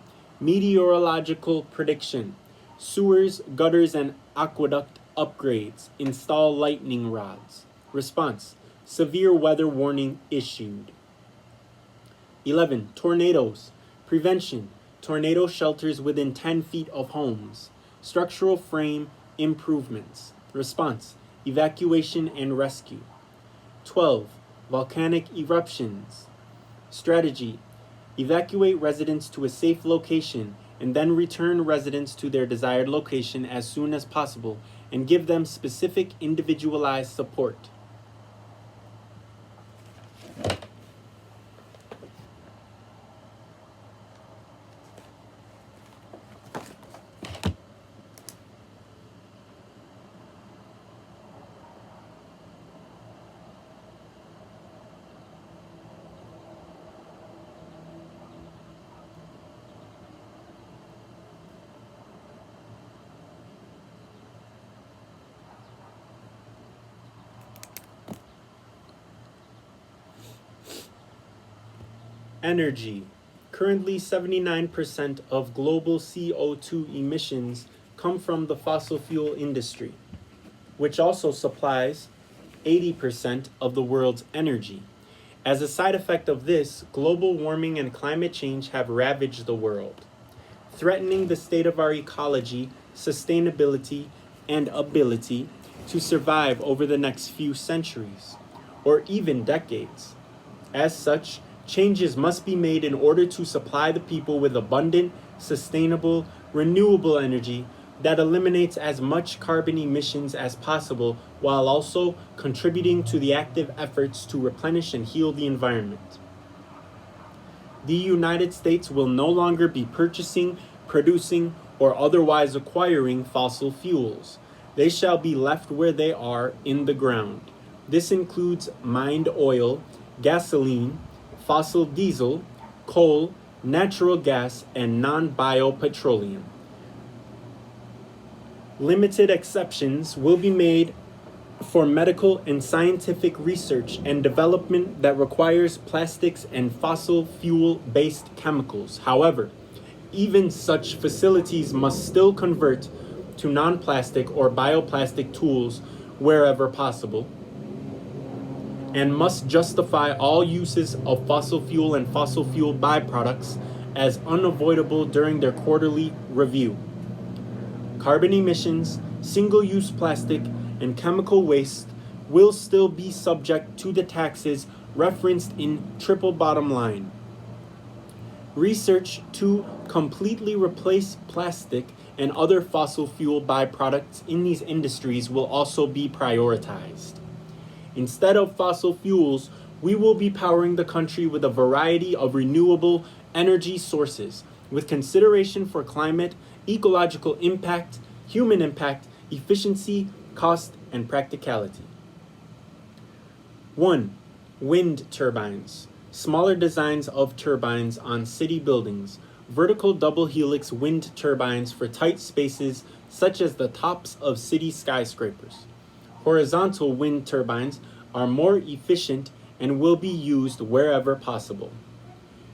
meteorological prediction, sewers, gutters, and aqueduct upgrades, install lightning rods. Response: severe weather warning issued. 11. Tornadoes, prevention, tornado shelters within 10 feet of homes, structural frame improvements. Response: evacuation and rescue. 12. Volcanic eruptions, strategy, evacuate residents to a safe location and then return residents to their desired location as soon as possible and give them specific individualized support. Energy. Currently, 79% of global CO2 emissions come from the fossil fuel industry, which also supplies 80% of the world's energy. As a side effect of this, global warming and climate change have ravaged the world, threatening the state of our ecology, sustainability, and ability to survive over the next few centuries, or even decades. As such, changes must be made in order to supply the people with abundant, sustainable, renewable energy that eliminates as much carbon emissions as possible while also contributing to the active efforts to replenish and heal the environment. The United States will no longer be purchasing, producing, or otherwise acquiring fossil fuels. They shall be left where they are in the ground. This includes mined oil, gasoline, fossil diesel, coal, natural gas, and non-biopetroleum. Limited exceptions will be made for medical and scientific research and development that requires plastics and fossil fuel-based chemicals. However, even such facilities must still convert to non-plastic or bioplastic tools wherever possible, and must justify all uses of fossil fuel and fossil fuel byproducts as unavoidable during their quarterly review. Carbon emissions, single-use plastic, and chemical waste will still be subject to the taxes referenced in triple bottom line. Research to completely replace plastic and other fossil fuel byproducts in these industries will also be prioritized. Instead of fossil fuels, we will be powering the country with a variety of renewable energy sources, with consideration for climate, ecological impact, human impact, efficiency, cost, and practicality. 1. Wind turbines. Smaller designs of turbines on city buildings. Vertical double helix wind turbines for tight spaces such as the tops of city skyscrapers. Horizontal wind turbines are more efficient and will be used wherever possible.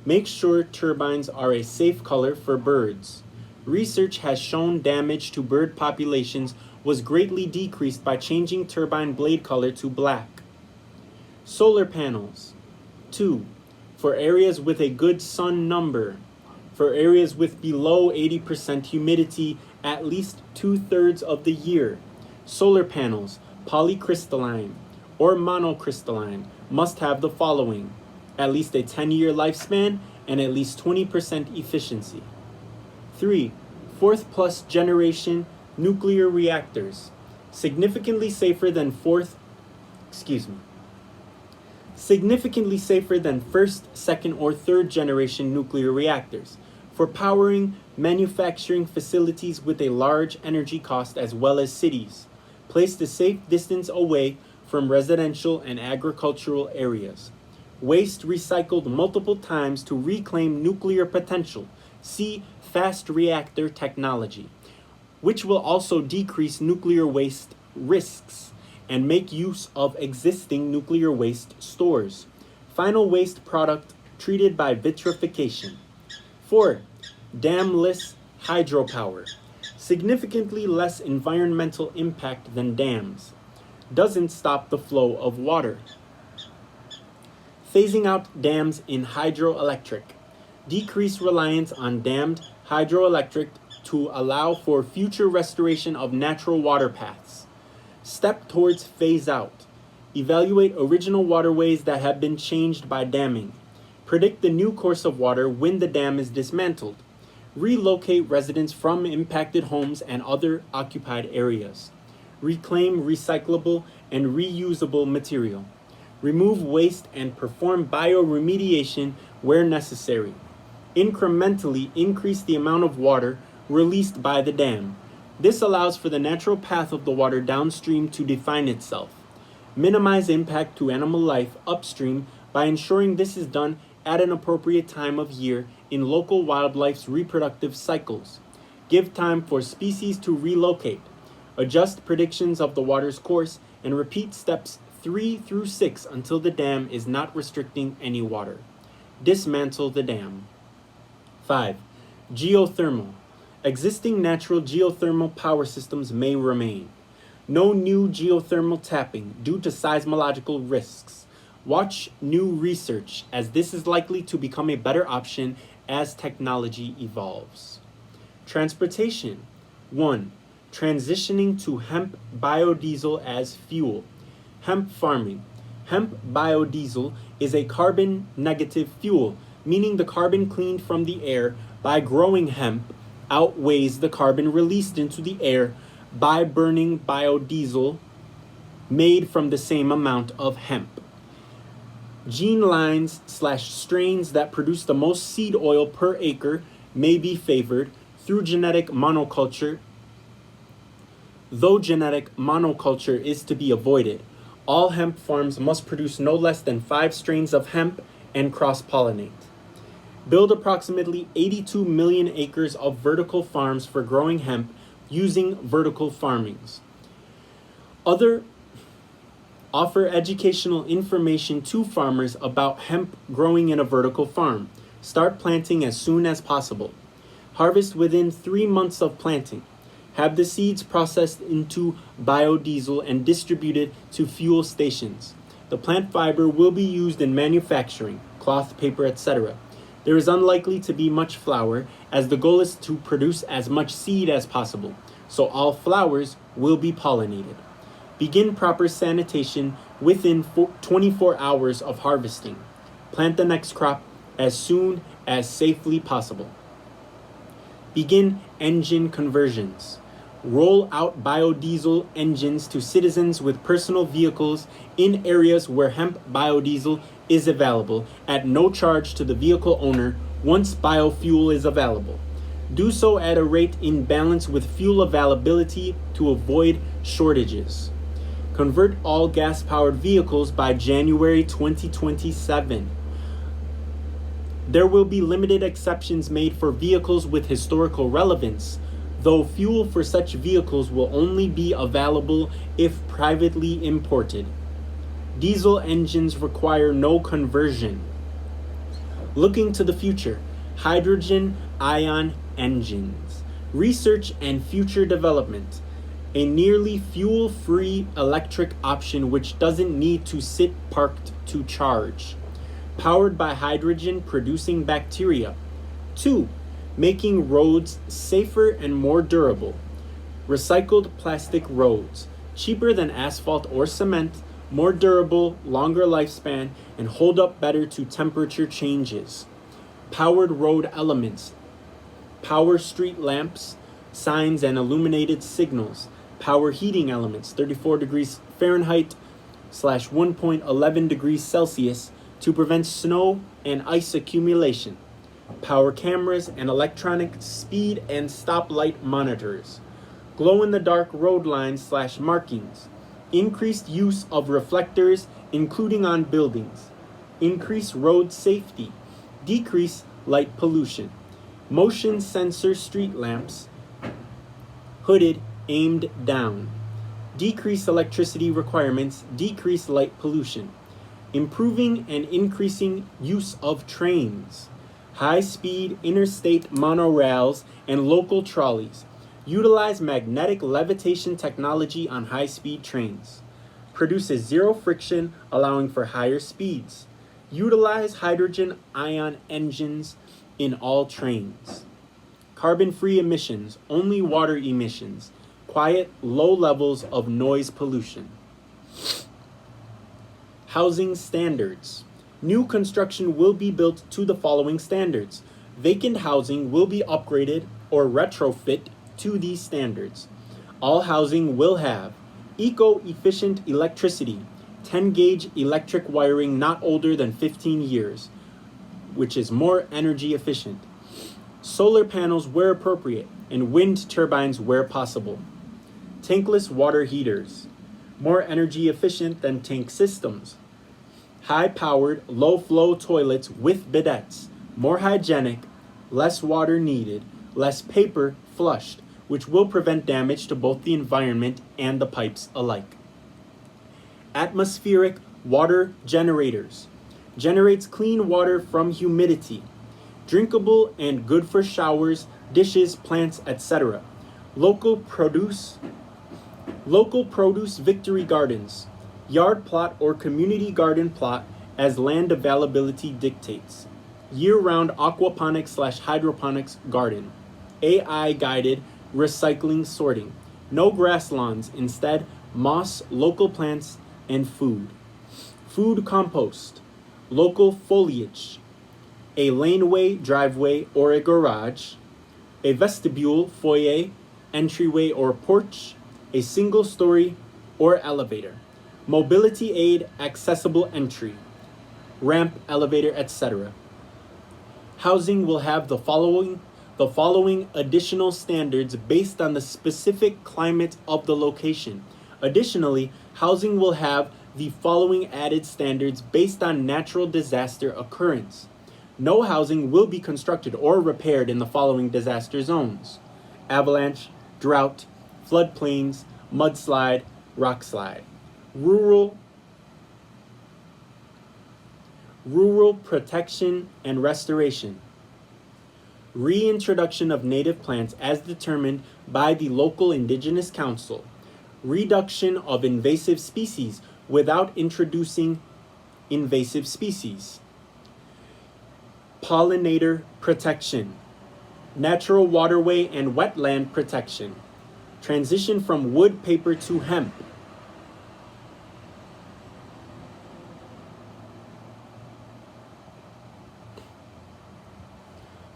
Make sure turbines are a safe color for birds. Research has shown damage to bird populations was greatly decreased by changing turbine blade color to black. Solar panels. 2. For areas with a good sun number. For areas with below 80% humidity at least 2/3 of the year. Solar panels, polycrystalline or monocrystalline, must have the following: at least a 10-year lifespan and at least 20% efficiency. 3. Fourth plus generation nuclear reactors, significantly safer than significantly safer than first, second, or third generation nuclear reactors, for powering manufacturing facilities with a large energy cost as well as cities, placed a safe distance away from residential and agricultural areas. Waste recycled multiple times to reclaim nuclear potential. See fast reactor technology, which will also decrease nuclear waste risks and make use of existing nuclear waste stores. Final waste product treated by vitrification. 4. Damless hydropower. Significantly less environmental impact than dams. Doesn't stop the flow of water. Phasing out dams in hydroelectric. Decrease reliance on dammed hydroelectric to allow for future restoration of natural water paths. Step towards phase out. Evaluate original waterways that have been changed by damming. Predict the new course of water when the dam is dismantled. Relocate residents from impacted homes and other occupied areas. Reclaim recyclable and reusable material. Remove waste and perform bioremediation where necessary. Incrementally increase the amount of water released by the dam. This allows for the natural path of the water downstream to define itself. Minimize impact to animal life upstream by ensuring this is done at an appropriate time of year in local wildlife's reproductive cycles. Give time for species to relocate. Adjust predictions of the water's course and repeat steps 3 through 6 until the dam is not restricting any water. Dismantle the dam. 5. Geothermal. Existing natural geothermal power systems may remain. No new geothermal tapping due to seismological risks. Watch new research, as this is likely to become a better option as technology evolves. Transportation. 1. Transitioning to hemp biodiesel as fuel. Hemp farming. Hemp biodiesel is a carbon negative fuel, meaning the carbon cleaned from the air by growing hemp outweighs the carbon released into the air by burning biodiesel made from the same amount of hemp. Gene lines / strains that produce the most seed oil per acre may be favored through genetic monoculture. Though genetic monoculture is to be avoided, all hemp farms must produce no less than 5 strains of hemp and cross-pollinate. Build approximately 82 million acres of vertical farms for growing hemp using vertical farmings. Offer educational information to farmers about hemp growing in a vertical farm. Start planting as soon as possible. Harvest within 3 months of planting. Have the seeds processed into biodiesel and distributed to fuel stations. The plant fiber will be used in manufacturing, cloth, paper, etc. There is unlikely to be much flower, as the goal is to produce as much seed as possible, so all flowers will be pollinated. Begin proper sanitation within 24 hours of harvesting. Plant the next crop as soon as safely possible. Begin engine conversions. Roll out biodiesel engines to citizens with personal vehicles in areas where hemp biodiesel is available at no charge to the vehicle owner once biofuel is available. Do so at a rate in balance with fuel availability to avoid shortages. Convert all gas-powered vehicles by January 2027. There will be limited exceptions made for vehicles with historical relevance, though fuel for such vehicles will only be available if privately imported. Diesel engines require no conversion. Looking to the future, hydrogen ion engines. Research and future development. A nearly fuel-free electric option which doesn't need to sit parked to charge. Powered by hydrogen producing bacteria. 2. Making roads safer and more durable. Recycled plastic roads. Cheaper than asphalt or cement, more durable, longer lifespan, and hold up better to temperature changes. Powered road elements. Power street lamps, signs, and illuminated signals. Power heating elements, 34 degrees Fahrenheit / 1.11 degrees Celsius, to prevent snow and ice accumulation. Power cameras and electronic speed and stoplight monitors. Glow-in-the-dark road lines / markings. Increased use of reflectors, including on buildings. Increase road safety. Decrease light pollution. Motion sensor street lamps, hooded, aimed down. Decrease electricity requirements, decrease light pollution. Improving and increasing use of trains. High-speed interstate monorails and local trolleys. Utilize magnetic levitation technology on high-speed trains. Produces zero friction, allowing for higher speeds. Utilize hydrogen ion engines in all trains. Carbon-free emissions, only water emissions. Quiet, low levels of noise pollution. Housing standards. New construction will be built to the following standards. Vacant housing will be upgraded or retrofit to these standards. All housing will have eco-efficient electricity, 10-gauge electric wiring not older than 15 years, which is more energy efficient. Solar panels where appropriate, and wind turbines where possible. Tankless water heaters, more energy efficient than tank systems. High-powered, low-flow toilets with bidets, more hygienic, less water needed, less paper flushed, which will prevent damage to both the environment and the pipes alike. Atmospheric water generators, generates clean water from humidity, drinkable and good for showers, dishes, plants, etc. Local produce victory gardens, yard plot or community garden plot as land availability dictates. Year-round aquaponics/hydroponics garden. AI-guided recycling sorting. No grass lawns, instead moss, local plants, and food. Food compost. Local foliage. A laneway, driveway, or a garage. A vestibule, foyer, entryway, or porch. A single story or elevator. Mobility aid, accessible entry. Ramp, elevator, etc. Housing will have the following additional standards based on the specific climate of the location. Additionally, housing will have the following added standards based on natural disaster occurrence. No housing will be constructed or repaired in the following disaster zones: avalanche, drought, floodplains, mudslide, rockslide. Rural protection and restoration. Reintroduction of native plants as determined by the local indigenous council. Reduction of invasive species without introducing invasive species. Pollinator protection. Natural waterway and wetland protection. Transition from wood, paper to hemp.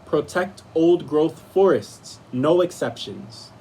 Protect old growth forests, no exceptions.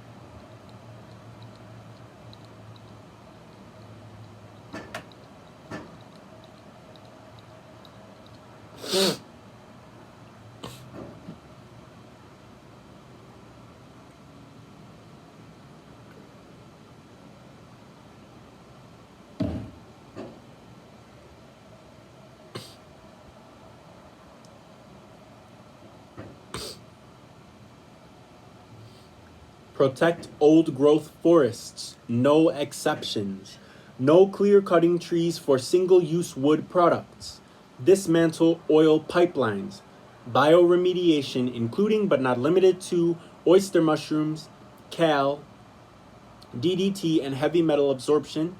Protect old growth forests, no exceptions. No clear cutting trees for single-use wood products. Dismantle oil pipelines. Bioremediation, including but not limited to oyster mushrooms, cal, DDT, and heavy metal absorption.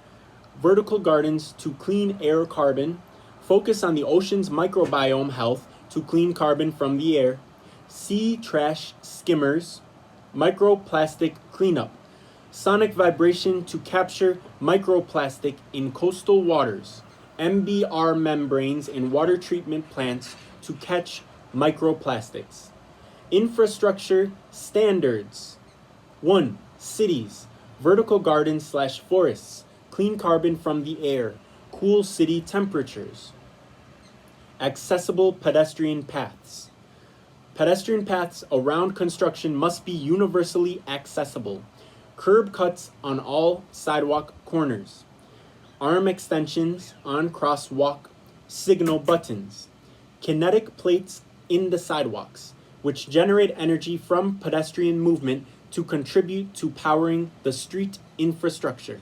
Vertical gardens to clean air carbon. Focus on the ocean's microbiome health to clean carbon from the air. Sea trash skimmers. Microplastic cleanup. Sonic vibration to capture microplastic in coastal waters. MBR membranes in water treatment plants to catch microplastics. Infrastructure standards. 1. Cities. Vertical gardens/forests. Clean carbon from the air. Cool city temperatures. Accessible pedestrian paths. Pedestrian paths around construction must be universally accessible. Curb cuts on all sidewalk corners. arm extensions on crosswalk signal buttons, kinetic plates in the sidewalks, which generate energy from pedestrian movement to contribute to powering the street infrastructure.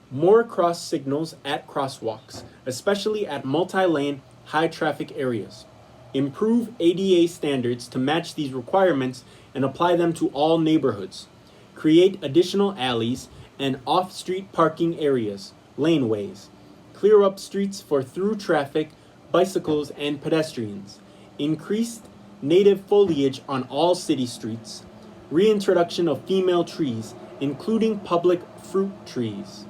More cross signals at crosswalks, especially at multi-lane, high-traffic areas. Improve ADA standards to match these requirements and apply them to all neighborhoods. Create additional alleys and off-street parking areas, laneways. Clear up streets for through traffic, bicycles, and pedestrians. Increased native foliage on all city streets. Reintroduction of female trees, including public fruit trees.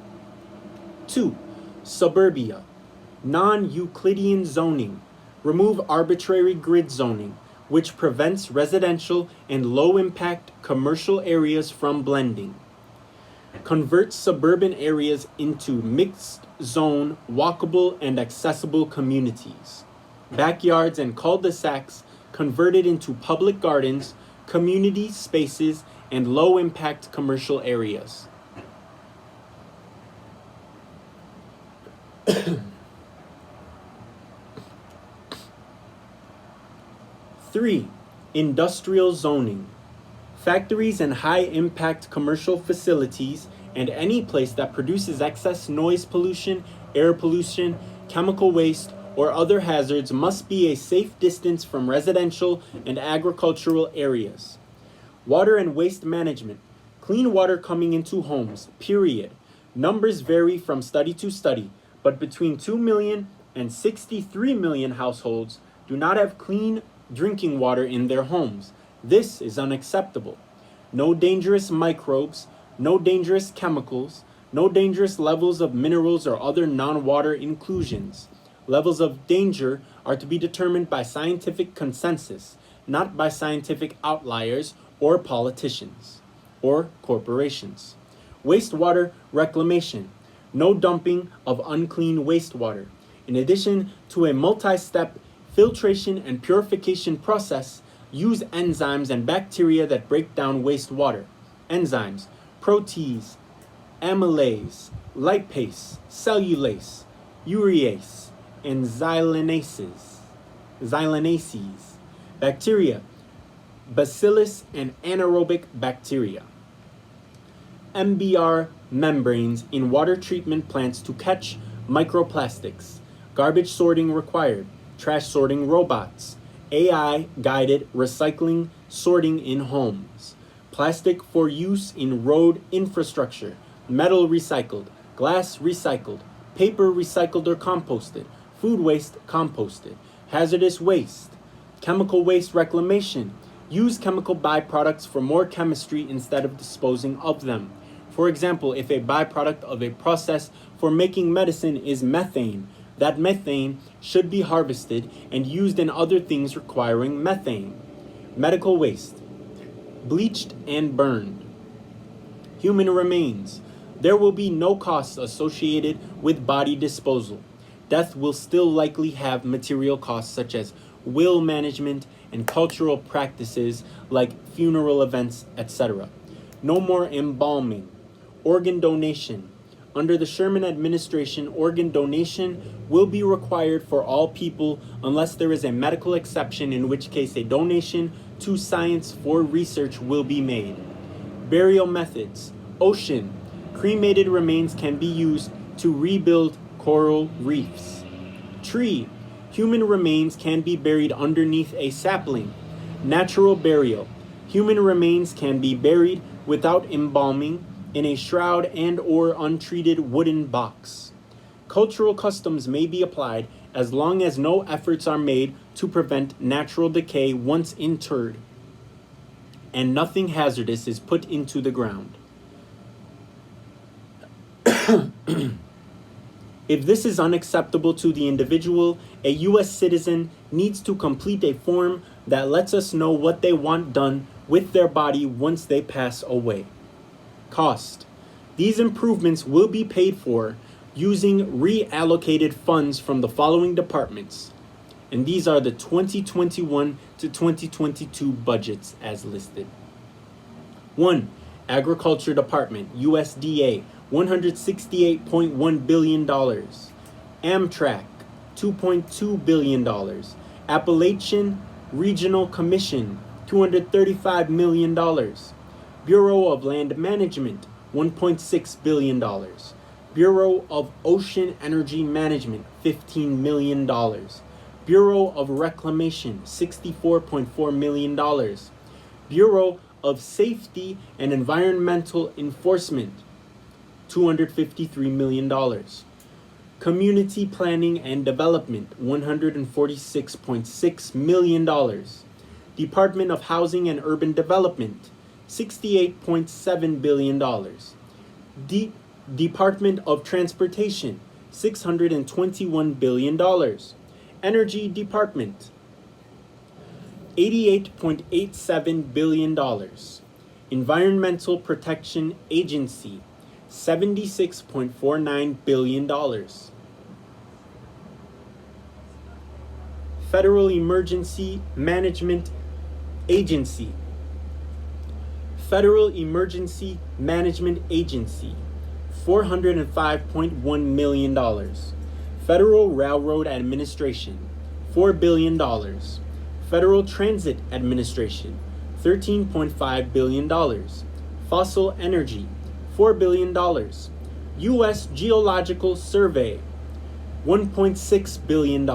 2. Suburbia. Non-Euclidean zoning. Remove arbitrary grid zoning, which prevents residential and low-impact commercial areas from blending. Convert suburban areas into mixed-zone, walkable, and accessible communities. Backyards and cul-de-sacs converted into public gardens, community spaces, and low-impact commercial areas. 3. Industrial zoning. Factories and high-impact commercial facilities and any place that produces excess noise pollution, air pollution, chemical waste, or other hazards must be a safe distance from residential and agricultural areas. Water and waste management. Clean water coming into homes, period. Numbers vary from study to study, but between 2 million and 63 million households do not have clean drinking water in their homes. This is unacceptable. No dangerous microbes, no dangerous chemicals, no dangerous levels of minerals or other non-water inclusions. Levels of danger are to be determined by scientific consensus, not by scientific outliers or politicians or corporations. Wastewater reclamation. No dumping of unclean wastewater. In addition to a multi-step filtration and purification process, use enzymes and bacteria that break down wastewater. Enzymes, protease, amylase, lipase, cellulase, urease, and xylanases. Bacteria, bacillus and anaerobic bacteria. MBR membranes in water treatment plants to catch microplastics. Garbage sorting required. Trash sorting robots. AI-guided recycling sorting in homes. Plastic for use in road infrastructure. Metal recycled. Glass recycled. Paper recycled or composted. Food waste composted. Hazardous waste. Chemical waste reclamation. Use chemical byproducts for more chemistry instead of disposing of them. For example, if a byproduct of a process for making medicine is methane, that methane should be harvested and used in other things requiring methane. Medical waste. Bleached and burned. Human remains. There will be no costs associated with body disposal. Death will still likely have material costs such as will management and cultural practices like funeral events, etc. No more embalming. Organ donation. Under the Sherman administration, organ donation will be required for all people unless there is a medical exception, in which case a donation to science for research will be made. Burial methods. Ocean. Cremated remains can be used to rebuild coral reefs. Tree. Human remains can be buried underneath a sapling. Natural burial. Human remains can be buried without embalming in a shroud and or untreated wooden box. Cultural customs may be applied as long as no efforts are made to prevent natural decay once interred, and nothing hazardous is put into the ground. If this is unacceptable to the individual, a U.S. citizen needs to complete a form that lets us know what they want done with their body once they pass away. Cost. These improvements will be paid for using reallocated funds from the following departments. And these are the 2021 to 2022 budgets as listed. 1. Agriculture Department, USDA, $168.1 billion. Amtrak, $2.2 billion. Appalachian Regional Commission, $235 million. Bureau of Land Management, $1.6 billion. Bureau of Ocean Energy Management, $15 million. Bureau of Reclamation, $64.4 million. Bureau of Safety and Environmental Enforcement, $253 million. Community Planning and Development, $146.6 million. Department of Housing and Urban Development, $68.7 billion. Department of Transportation, $621 billion. Energy Department, $88.87 billion. Environmental Protection Agency, $76.49 billion. Federal Emergency Management Agency, $405.1 million. Federal Railroad Administration, $4 billion. Federal Transit Administration, $13.5 billion. Fossil Energy, $4 billion. U.S. Geological Survey, $1.6 billion.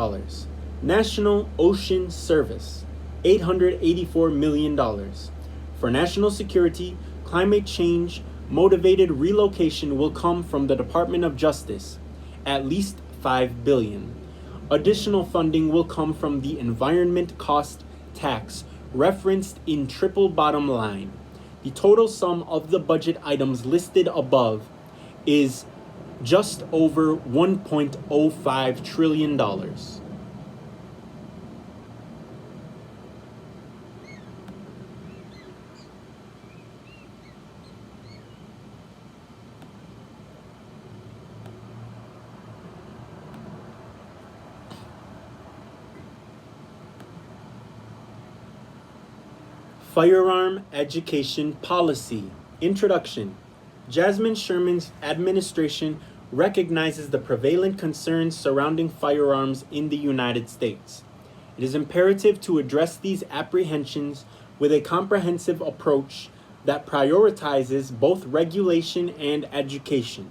National Ocean Service, $884 million. For national security, climate change motivated relocation will come from the Department of Justice, at least $5 billion. Additional funding will come from the Environment Cost Tax referenced in triple bottom line. The total sum of the budget items listed above is just over $1.05 trillion. Firearm Education Policy. Introduction. Jasmine Sherman's administration recognizes the prevalent concerns surrounding firearms in the United States. It is imperative to address these apprehensions with a comprehensive approach that prioritizes both regulation and education.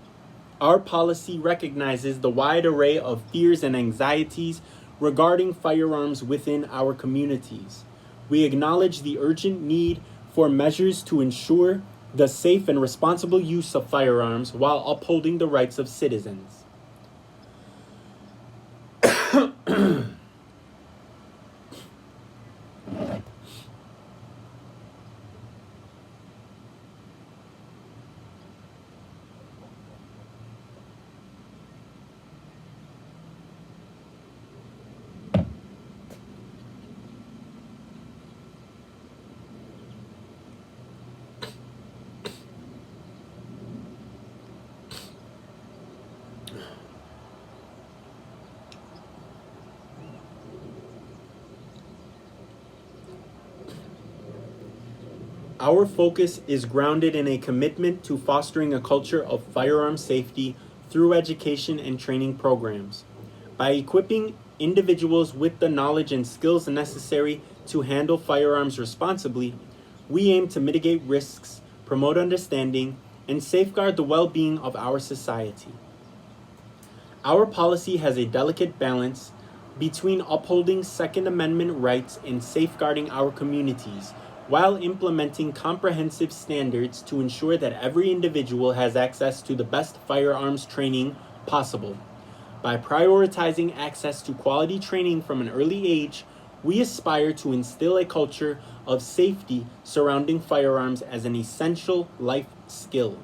Our policy recognizes the wide array of fears and anxieties regarding firearms within our communities. We acknowledge the urgent need for measures to ensure the safe and responsible use of firearms while upholding the rights of citizens. Our focus is grounded in a commitment to fostering a culture of firearm safety through education and training programs. By equipping individuals with the knowledge and skills necessary to handle firearms responsibly, we aim to mitigate risks, promote understanding, and safeguard the well-being of our society. Our policy has a delicate balance between upholding Second Amendment rights and safeguarding our communities, while implementing comprehensive standards to ensure that every individual has access to the best firearms training possible. By prioritizing access to quality training from an early age, we aspire to instill a culture of safety surrounding firearms as an essential life skill.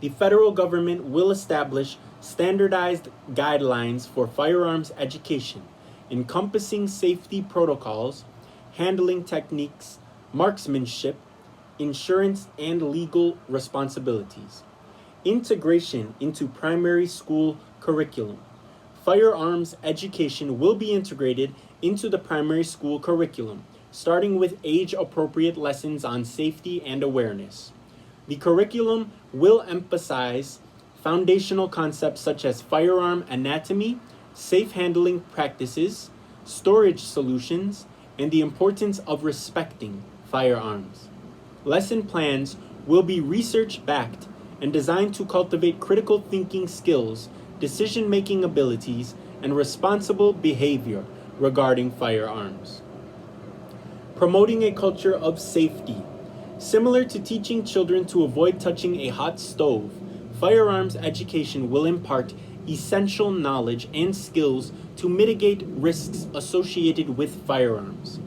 The federal government will establish standardized guidelines for firearms education, encompassing safety protocols, handling techniques, marksmanship, insurance, and legal responsibilities. Integration into primary school curriculum. Firearms education will be integrated into the primary school curriculum, starting with age-appropriate lessons on safety and awareness. The curriculum will emphasize foundational concepts such as firearm anatomy, safe handling practices, storage solutions, and the importance of respecting firearms. Lesson plans will be research-backed and designed to cultivate critical thinking skills, decision-making abilities, and responsible behavior regarding firearms. Promoting a culture of safety. Similar to teaching children to avoid touching a hot stove, firearms education will impart essential knowledge and skills to mitigate risks associated with firearms.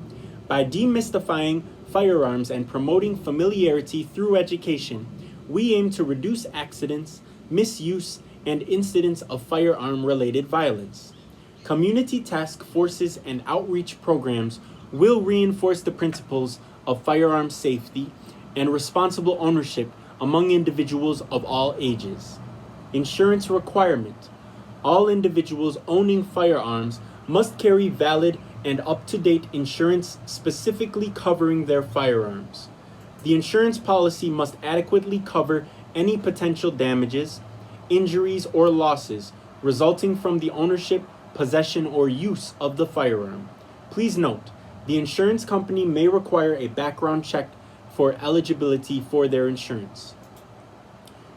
By demystifying firearms and promoting familiarity through education, we aim to reduce accidents, misuse, and incidents of firearm-related violence. Community task forces and outreach programs will reinforce the principles of firearm safety and responsible ownership among individuals of all ages. Insurance requirement. All individuals owning firearms must carry valid and up-to-date insurance specifically covering their firearms. The insurance policy must adequately cover any potential damages, injuries, or losses resulting from the ownership, possession, or use of the firearm. Please note, the insurance company may require a background check for eligibility for their insurance.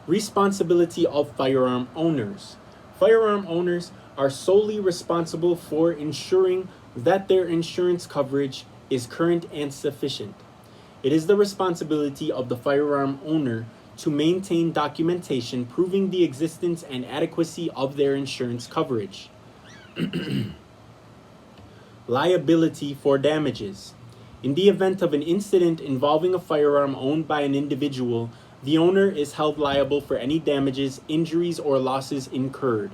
Responsibility of firearm owners. Firearm owners are solely responsible for ensuring that their insurance coverage is current and sufficient. It is the responsibility of the firearm owner to maintain documentation proving the existence and adequacy of their insurance coverage. Liability for damages. In the event of an incident involving a firearm owned by an individual, the owner is held liable for any damages, injuries, or losses incurred.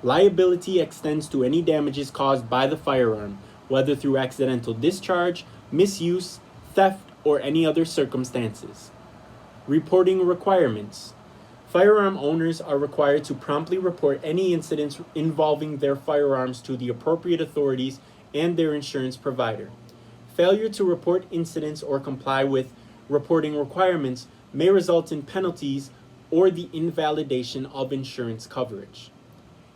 Liability extends to any damages caused by the firearm, whether through accidental discharge, misuse, theft, or any other circumstances. Reporting requirements. Firearm owners are required to promptly report any incidents involving their firearms to the appropriate authorities and their insurance provider. Failure to report incidents or comply with reporting requirements may result in penalties or the invalidation of insurance coverage.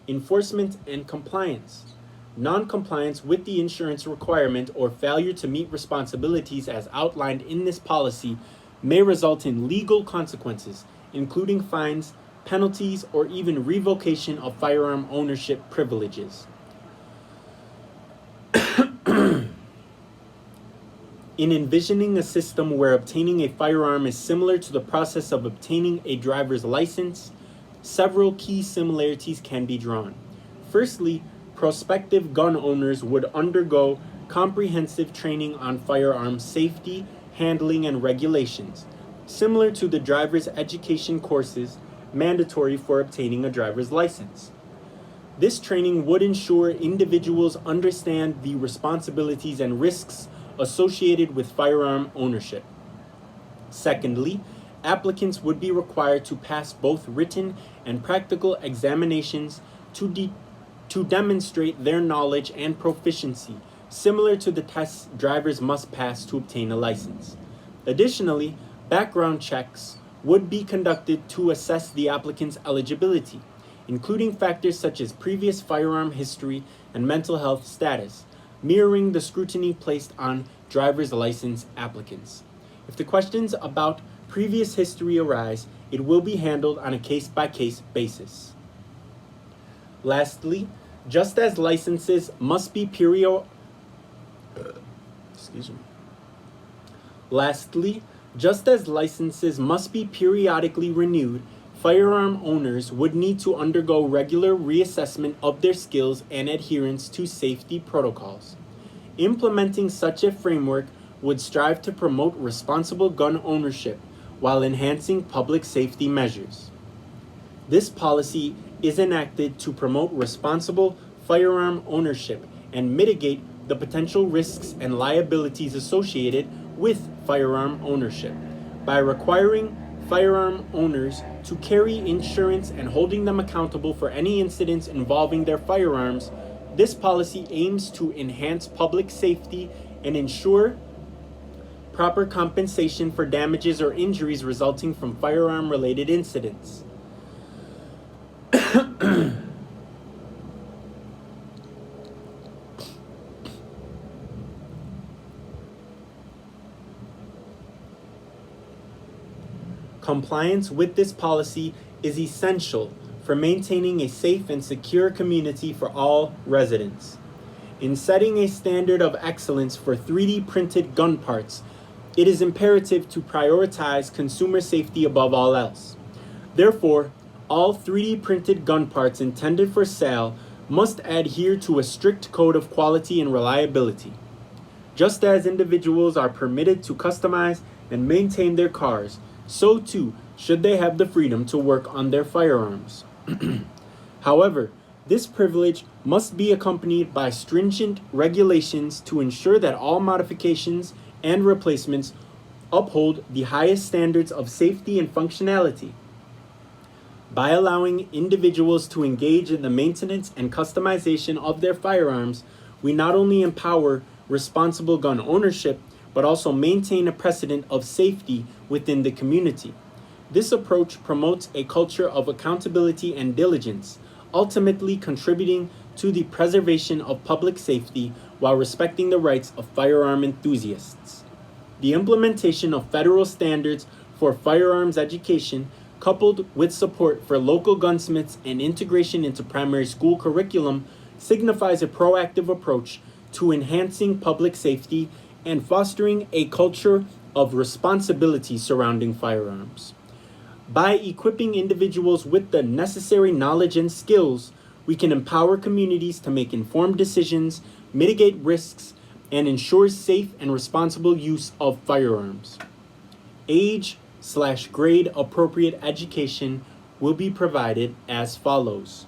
Enforcement and compliance. Non-compliance with the insurance requirement or failure to meet responsibilities as outlined in this policy may result in legal consequences, including fines, penalties, or even revocation of firearm ownership privileges. In envisioning a system where obtaining a firearm is similar to the process of obtaining a driver's license, several key similarities can be drawn. Firstly, prospective gun owners would undergo comprehensive training on firearm safety, handling, and regulations, similar to the driver's education courses mandatory for obtaining a driver's license. This training would ensure individuals understand the responsibilities and risks associated with firearm ownership. Secondly, applicants would be required to pass both written and practical examinations to demonstrate their knowledge and proficiency, similar to the tests drivers must pass to obtain a license. Additionally, background checks would be conducted to assess the applicant's eligibility, including factors such as previous firearm history and mental health status, mirroring the scrutiny placed on driver's license applicants. If the questions about previous history arise, it will be handled on a case-by-case basis. Lastly, just as licenses must be periodically renewed, firearm owners would need to undergo regular reassessment of their skills and adherence to safety protocols. Implementing such a framework would strive to promote responsible gun ownership while enhancing public safety measures. This policy is enacted to promote responsible firearm ownership and mitigate the potential risks and liabilities associated with firearm ownership by requiring firearm owners to carry insurance and holding them accountable for any incidents involving their firearms. This policy aims to enhance public safety and ensure proper compensation for damages or injuries resulting from firearm-related incidents. Compliance with this policy is essential for maintaining a safe and secure community for all residents. In setting a standard of excellence for 3D printed gun parts, it is imperative to prioritize consumer safety above all else. Therefore, all 3D printed gun parts intended for sale must adhere to a strict code of quality and reliability. Just as individuals are permitted to customize and maintain their cars, so too should they have the freedom to work on their firearms. However, this privilege must be accompanied by stringent regulations to ensure that all modifications and replacements uphold the highest standards of safety and functionality. By allowing individuals to engage in the maintenance and customization of their firearms, we not only empower responsible gun ownership, but also maintain a precedent of safety within the community. This approach promotes a culture of accountability and diligence, ultimately contributing to the preservation of public safety while respecting the rights of firearm enthusiasts. The implementation of federal standards for firearms education, coupled with support for local gunsmiths and integration into primary school curriculum, signifies a proactive approach to enhancing public safety and fostering a culture of responsibility surrounding firearms. By equipping individuals with the necessary knowledge and skills, we can empower communities to make informed decisions, mitigate risks, and ensure safe and responsible use of firearms. Age/grade appropriate education will be provided as follows.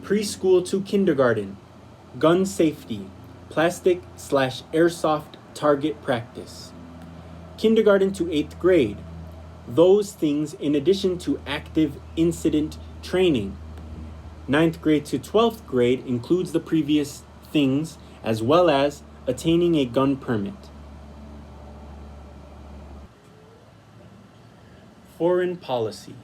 Preschool to kindergarten, gun safety, plastic/airsoft target practice. Kindergarten to 8th grade, those things in addition to active incident training. 9th grade to 12th grade includes the previous things as well as attaining a gun permit. Foreign policy.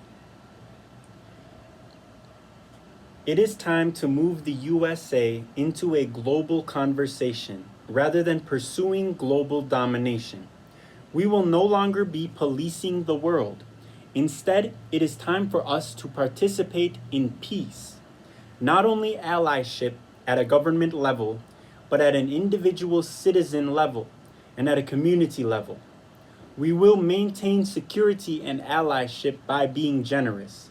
It is time to move the USA into a global conversation rather than pursuing global domination. We will no longer be policing the world. Instead, it is time for us to participate in peace, not only allyship at a government level, but at an individual citizen level and at a community level. We will maintain security and allyship by being generous.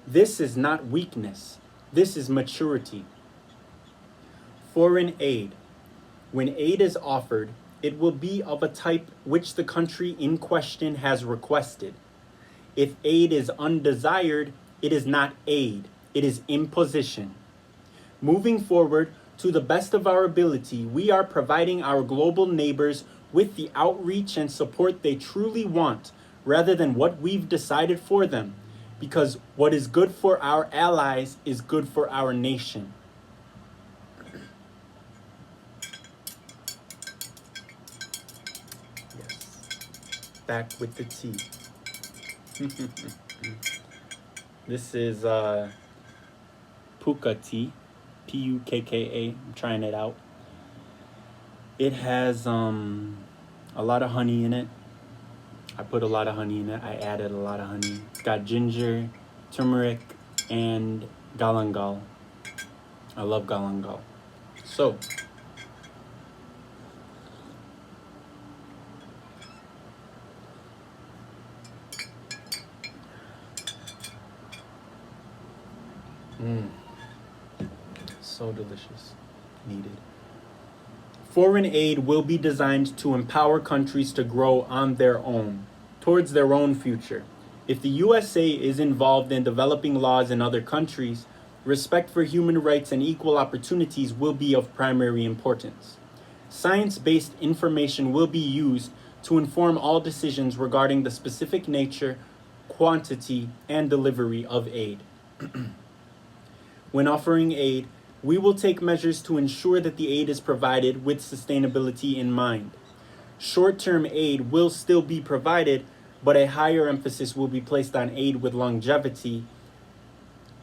This is not weakness. This is maturity. Foreign aid. When aid is offered, it will be of a type which the country in question has requested. If aid is undesired, it is not aid, it is imposition. Moving forward, to the best of our ability, we are providing our global neighbors with the outreach and support they truly want, rather than what we've decided for them, because what is good for our allies is good for our nation. Back with the tea. This is Puka tea, Pukka. I'm trying it out. It has a lot of honey in it. I put a lot of honey in it. I added a lot of honey. It's got ginger, turmeric, and galangal. I love galangal. So, so delicious. Needed. Foreign aid will be designed to empower countries to grow on their own, towards their own future. If the USA is involved in developing laws in other countries, respect for human rights and equal opportunities will be of primary importance. Science-based information will be used to inform all decisions regarding the specific nature, quantity, and delivery of aid. When offering aid, We will take measures to ensure that the aid is provided with sustainability in mind. Short-term aid will still be provided, but a higher emphasis will be placed on aid with longevity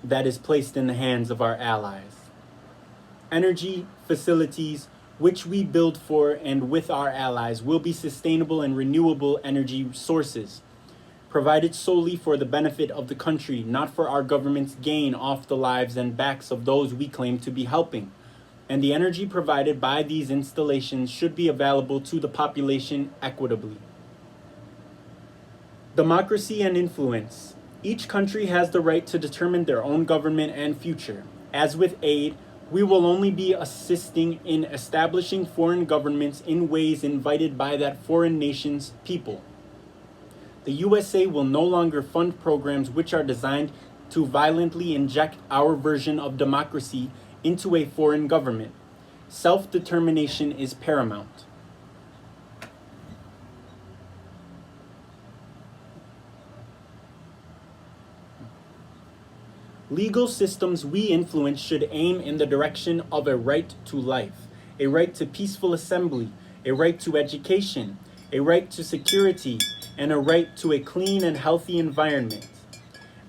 that is placed in the hands of our allies. Energy facilities which we build for and with our allies will be sustainable and renewable energy sources, provided solely for the benefit of the country, not for our government's gain off the lives and backs of those we claim to be helping. And the energy provided by these installations should be available to the population equitably. Democracy and influence. Each country has the right to determine their own government and future. As with aid, we will only be assisting in establishing foreign governments in ways invited by that foreign nation's people. The USA will no longer fund programs which are designed to violently inject our version of democracy into a foreign government. Self-determination is paramount. Legal systems we influence should aim in the direction of a right to life, a right to peaceful assembly, a right to education, a right to security, and a right to a clean and healthy environment.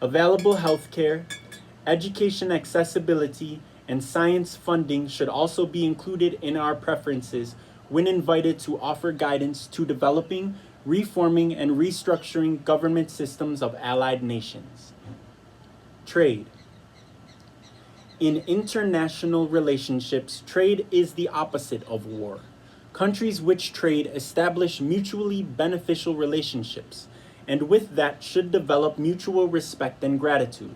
Available health care, education accessibility, and science funding should also be included in our preferences when invited to offer guidance to developing, reforming, and restructuring government systems of allied nations. Trade. In international relationships, trade is the opposite of war. Countries which trade establish mutually beneficial relationships, and with that should develop mutual respect and gratitude.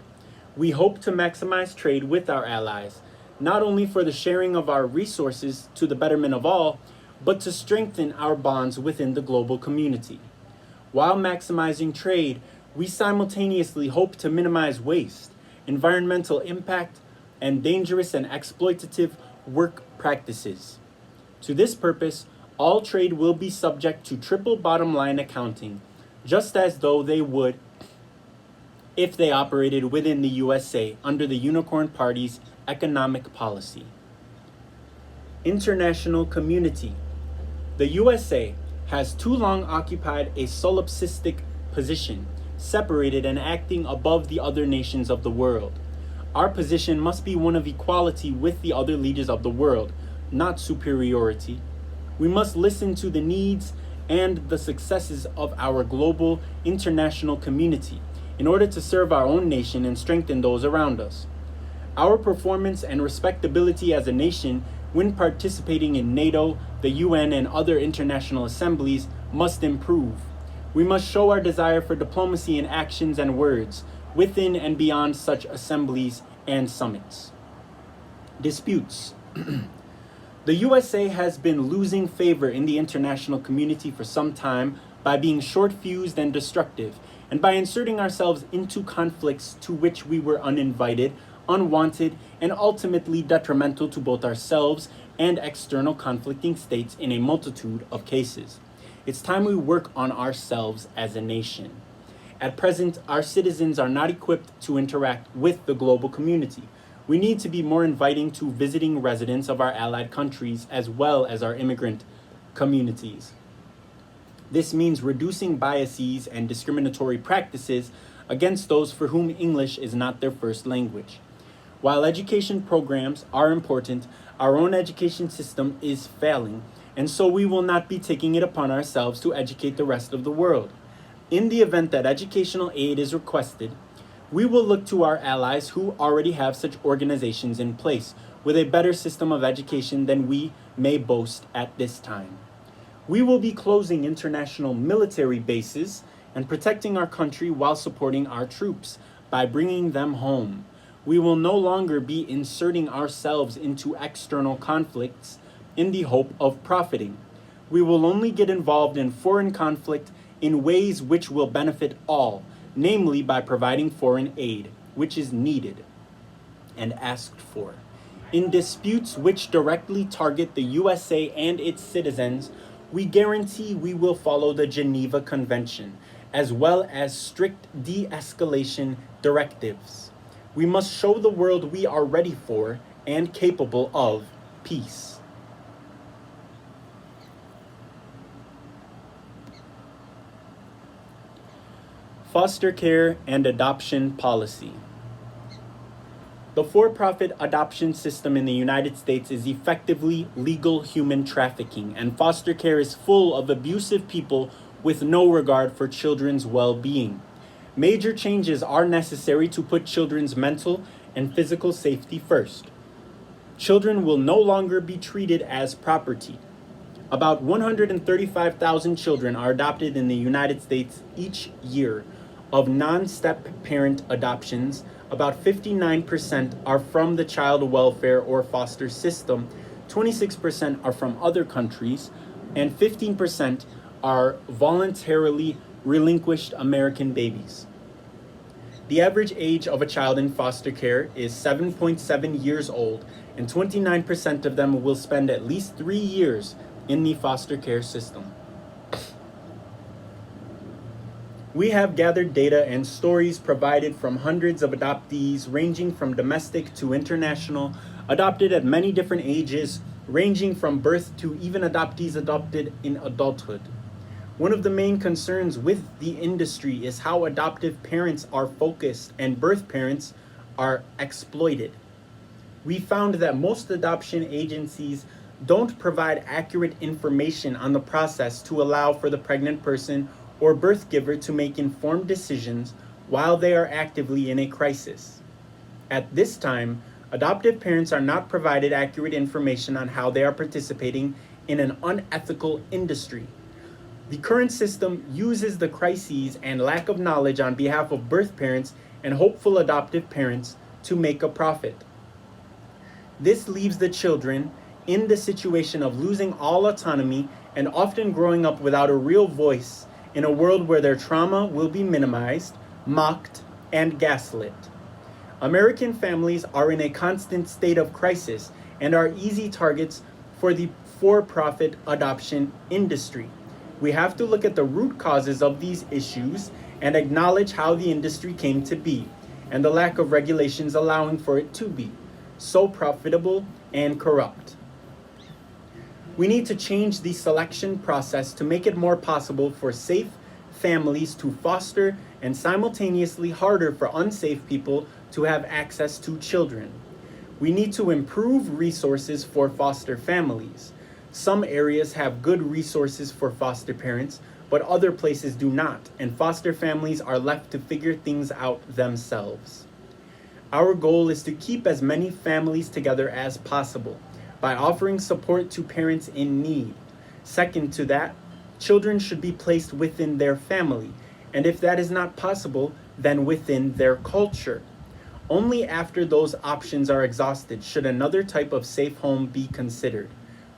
We hope to maximize trade with our allies, not only for the sharing of our resources to the betterment of all, but to strengthen our bonds within the global community. While maximizing trade, we simultaneously hope to minimize waste, environmental impact, and dangerous and exploitative work practices. To this purpose, all trade will be subject to triple bottom line accounting, just as though they would if they operated within the USA under the Unicorn Party's economic policy. International community. The USA has too long occupied a solipsistic position, separated and acting above the other nations of the world. Our position must be one of equality with the other leaders of the world, not superiority. We must listen to the needs and the successes of our global international community in order to serve our own nation and strengthen those around us. Our performance and respectability as a nation when participating in NATO, the UN, and other international assemblies must improve. We must show our desire for diplomacy in actions and words, within and beyond such assemblies and summits. Disputes. The USA has been losing favor in the international community for some time by being short-fused and destructive, and by inserting ourselves into conflicts to which we were uninvited, unwanted, and ultimately detrimental to both ourselves and external conflicting states in a multitude of cases. It's time we work on ourselves as a nation. At present, our citizens are not equipped to interact with the global community. We need to be more inviting to visiting residents of our allied countries as well as our immigrant communities. This means reducing biases and discriminatory practices against those for whom English is not their first language. While education programs are important, our own education system is failing, and so we will not be taking it upon ourselves to educate the rest of the world. In the event that educational aid is requested, we will look to our allies who already have such organizations in place with a better system of education than we may boast at this time. We will be closing international military bases and protecting our country while supporting our troops by bringing them home. We will no longer be inserting ourselves into external conflicts in the hope of profiting. We will only get involved in foreign conflict in ways which will benefit all, namely by providing foreign aid, which is needed and asked for. In disputes which directly target the USA and its citizens, we guarantee we will follow the Geneva Convention, as well as strict de-escalation directives. We must show the world we are ready for and capable of peace. Foster care and adoption policy. The for-profit adoption system in the United States is effectively legal human trafficking, and foster care is full of abusive people with no regard for children's well-being. Major changes are necessary to put children's mental and physical safety first. Children will no longer be treated as property. About 135,000 children are adopted in the United States each year. Of non-step parent adoptions, about 59% are from the child welfare or foster system, 26% are from other countries, and 15% are voluntarily relinquished American babies. The average age of a child in foster care is 7.7 years old, and 29% of them will spend at least 3 years in the foster care system. We have gathered data and stories provided from hundreds of adoptees ranging from domestic to international, adopted at many different ages, ranging from birth to even adoptees adopted in adulthood. One of the main concerns with the industry is how adoptive parents are focused and birth parents are exploited. We found that most adoption agencies don't provide accurate information on the process to allow for the pregnant person or birth giver to make informed decisions while they are actively in a crisis. At this time, adoptive parents are not provided accurate information on how they are participating in an unethical industry. The current system uses the crises and lack of knowledge on behalf of birth parents and hopeful adoptive parents to make a profit. This leaves the children in the situation of losing all autonomy and often growing up without a real voice in a world where their trauma will be minimized, mocked, and gaslit. American families are in a constant state of crisis and are easy targets for the for-profit adoption industry. We have to look at the root causes of these issues and acknowledge how the industry came to be and the lack of regulations allowing for it to be so profitable and corrupt. We need to change the selection process to make it more possible for safe families to foster and simultaneously harder for unsafe people to have access to children. We need to improve resources for foster families. Some areas have good resources for foster parents, but other places do not, and foster families are left to figure things out themselves. Our goal is to keep as many families together as possible by offering support to parents in need. Second to that, children should be placed within their family, and if that is not possible, then within their culture. Only after those options are exhausted should another type of safe home be considered.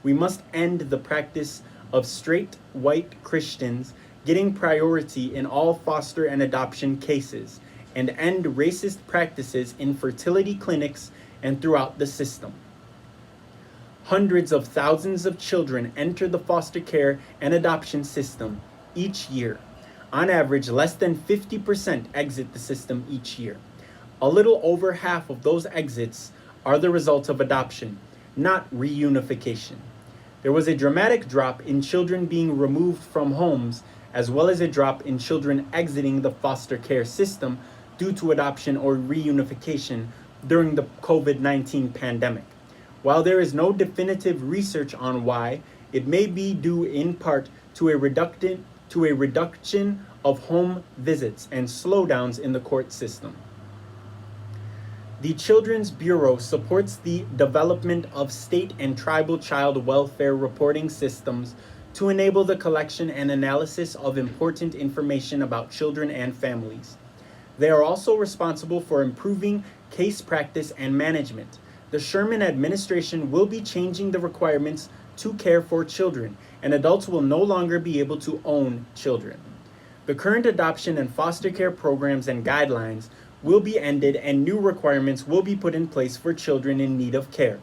We must end the practice of straight white Christians getting priority in all foster and adoption cases, and end racist practices in fertility clinics and throughout the system. Hundreds of thousands of children enter the foster care and adoption system each year. On average, less than 50% exit the system each year. A little over half of those exits are the result of adoption, not reunification. There was a dramatic drop in children being removed from homes, as well as a drop in children exiting the foster care system due to adoption or reunification during the COVID-19 pandemic. While there is no definitive research on why, it may be due in part to a reduction of home visits and slowdowns in the court system. The Children's Bureau supports the development of state and tribal child welfare reporting systems to enable the collection and analysis of important information about children and families. They are also responsible for improving case practice and management. The Sherman administration will be changing the requirements to care for children, and adults will no longer be able to own children. The current adoption and foster care programs and guidelines will be ended, and new requirements will be put in place for children in need of care.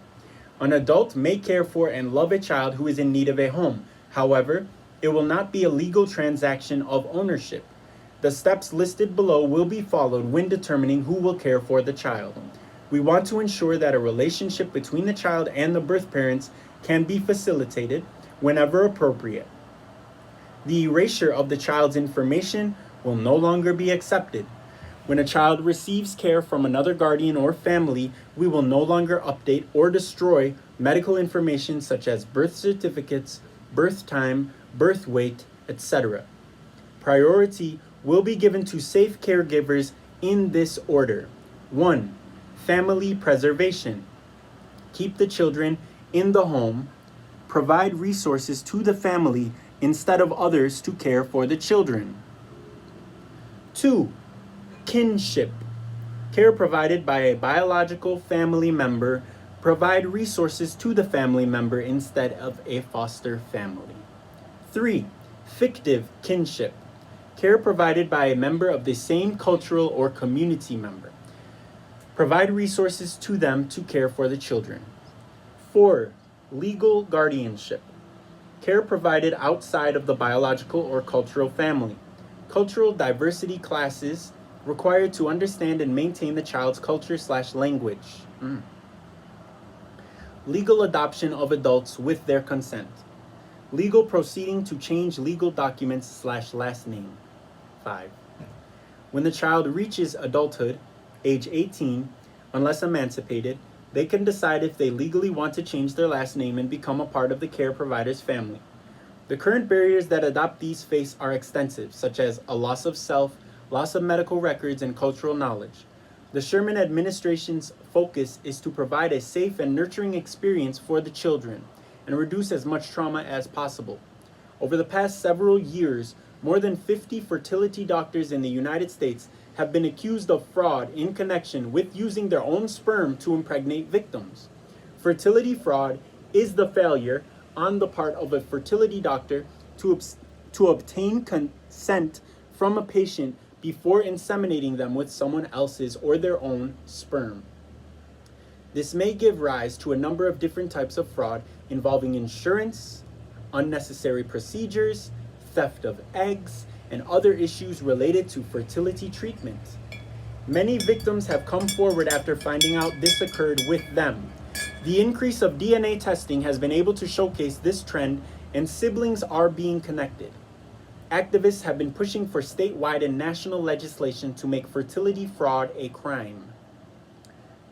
An adult may care for and love a child who is in need of a home. However, it will not be a legal transaction of ownership. The steps listed below will be followed when determining who will care for the child. We want to ensure that a relationship between the child and the birth parents can be facilitated whenever appropriate. The erasure of the child's information will no longer be accepted. When a child receives care from another guardian or family, we will no longer update or destroy medical information such as birth certificates, birth time, birth weight, etc. Priority will be given to safe caregivers in this order. 1. Family preservation. Keep the children in the home. Provide resources to the family instead of others to care for the children. 2. Kinship. Care provided by a biological family member. Provide resources to the family member instead of a foster family. 3. Fictive kinship. Care provided by a member of the same cultural or community member. Provide resources to them to care for the children. 4. Legal guardianship. Care provided outside of the biological or cultural family. Cultural diversity classes required to understand and maintain the child's culture/language. Legal adoption of adults with their consent. Legal proceeding to change legal documents/last name. 5. When the child reaches adulthood, age 18, unless emancipated, they can decide if they legally want to change their last name and become a part of the care provider's family. The current barriers that adoptees face are extensive, such as a loss of self, loss of medical records, and cultural knowledge. The Sherman administration's focus is to provide a safe and nurturing experience for the children and reduce as much trauma as possible. Over the past several years, more than 50 fertility doctors in the United States have been accused of fraud in connection with using their own sperm to impregnate victims. Fertility fraud is the failure on the part of a fertility doctor to obtain consent from a patient before inseminating them with someone else's or their own sperm. This may give rise to a number of different types of fraud involving insurance, unnecessary procedures, theft of eggs, and other issues related to fertility treatment. Many victims have come forward after finding out this occurred with them. The increase of DNA testing has been able to showcase this trend, and siblings are being connected. Activists have been pushing for statewide and national legislation to make fertility fraud a crime.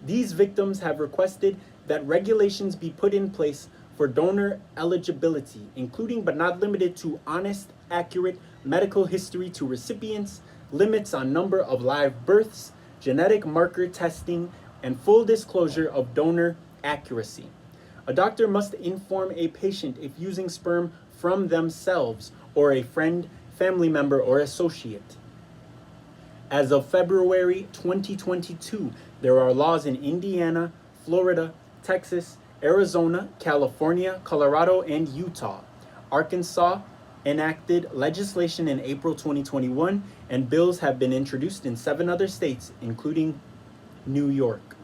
These victims have requested that regulations be put in place for donor eligibility, including but not limited to honest, accurate medical history to recipients, limits on number of live births, genetic marker testing, and full disclosure of donor accuracy. A doctor must inform a patient if using sperm from themselves or a friend, family member, or associate. As of February 2022, there are laws in Indiana, Florida, Texas, Arizona, California, Colorado, and Utah. Arkansas enacted legislation in April 2021, and bills have been introduced in 7 other states, including New York.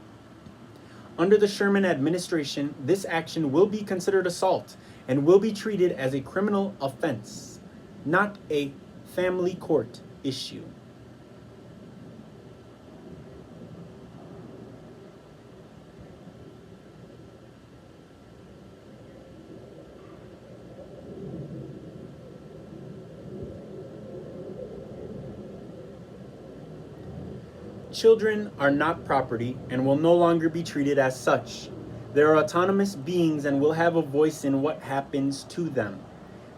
Under the Sherman administration, this action will be considered assault and will be treated as a criminal offense, not a family court issue. Children are not property and will no longer be treated as such. They are autonomous beings and will have a voice in what happens to them.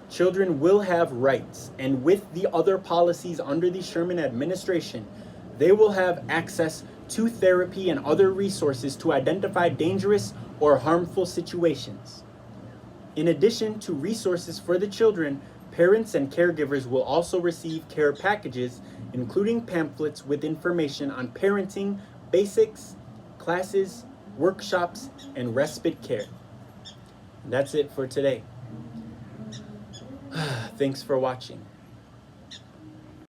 Children will have rights, and with the other policies under the Sherman administration, they will have access to therapy and other resources to identify dangerous or harmful situations. In addition to resources for the children, parents and caregivers will also receive care packages, including pamphlets with information on parenting, basics, classes, workshops, and respite care. That's it for today. Thanks for watching.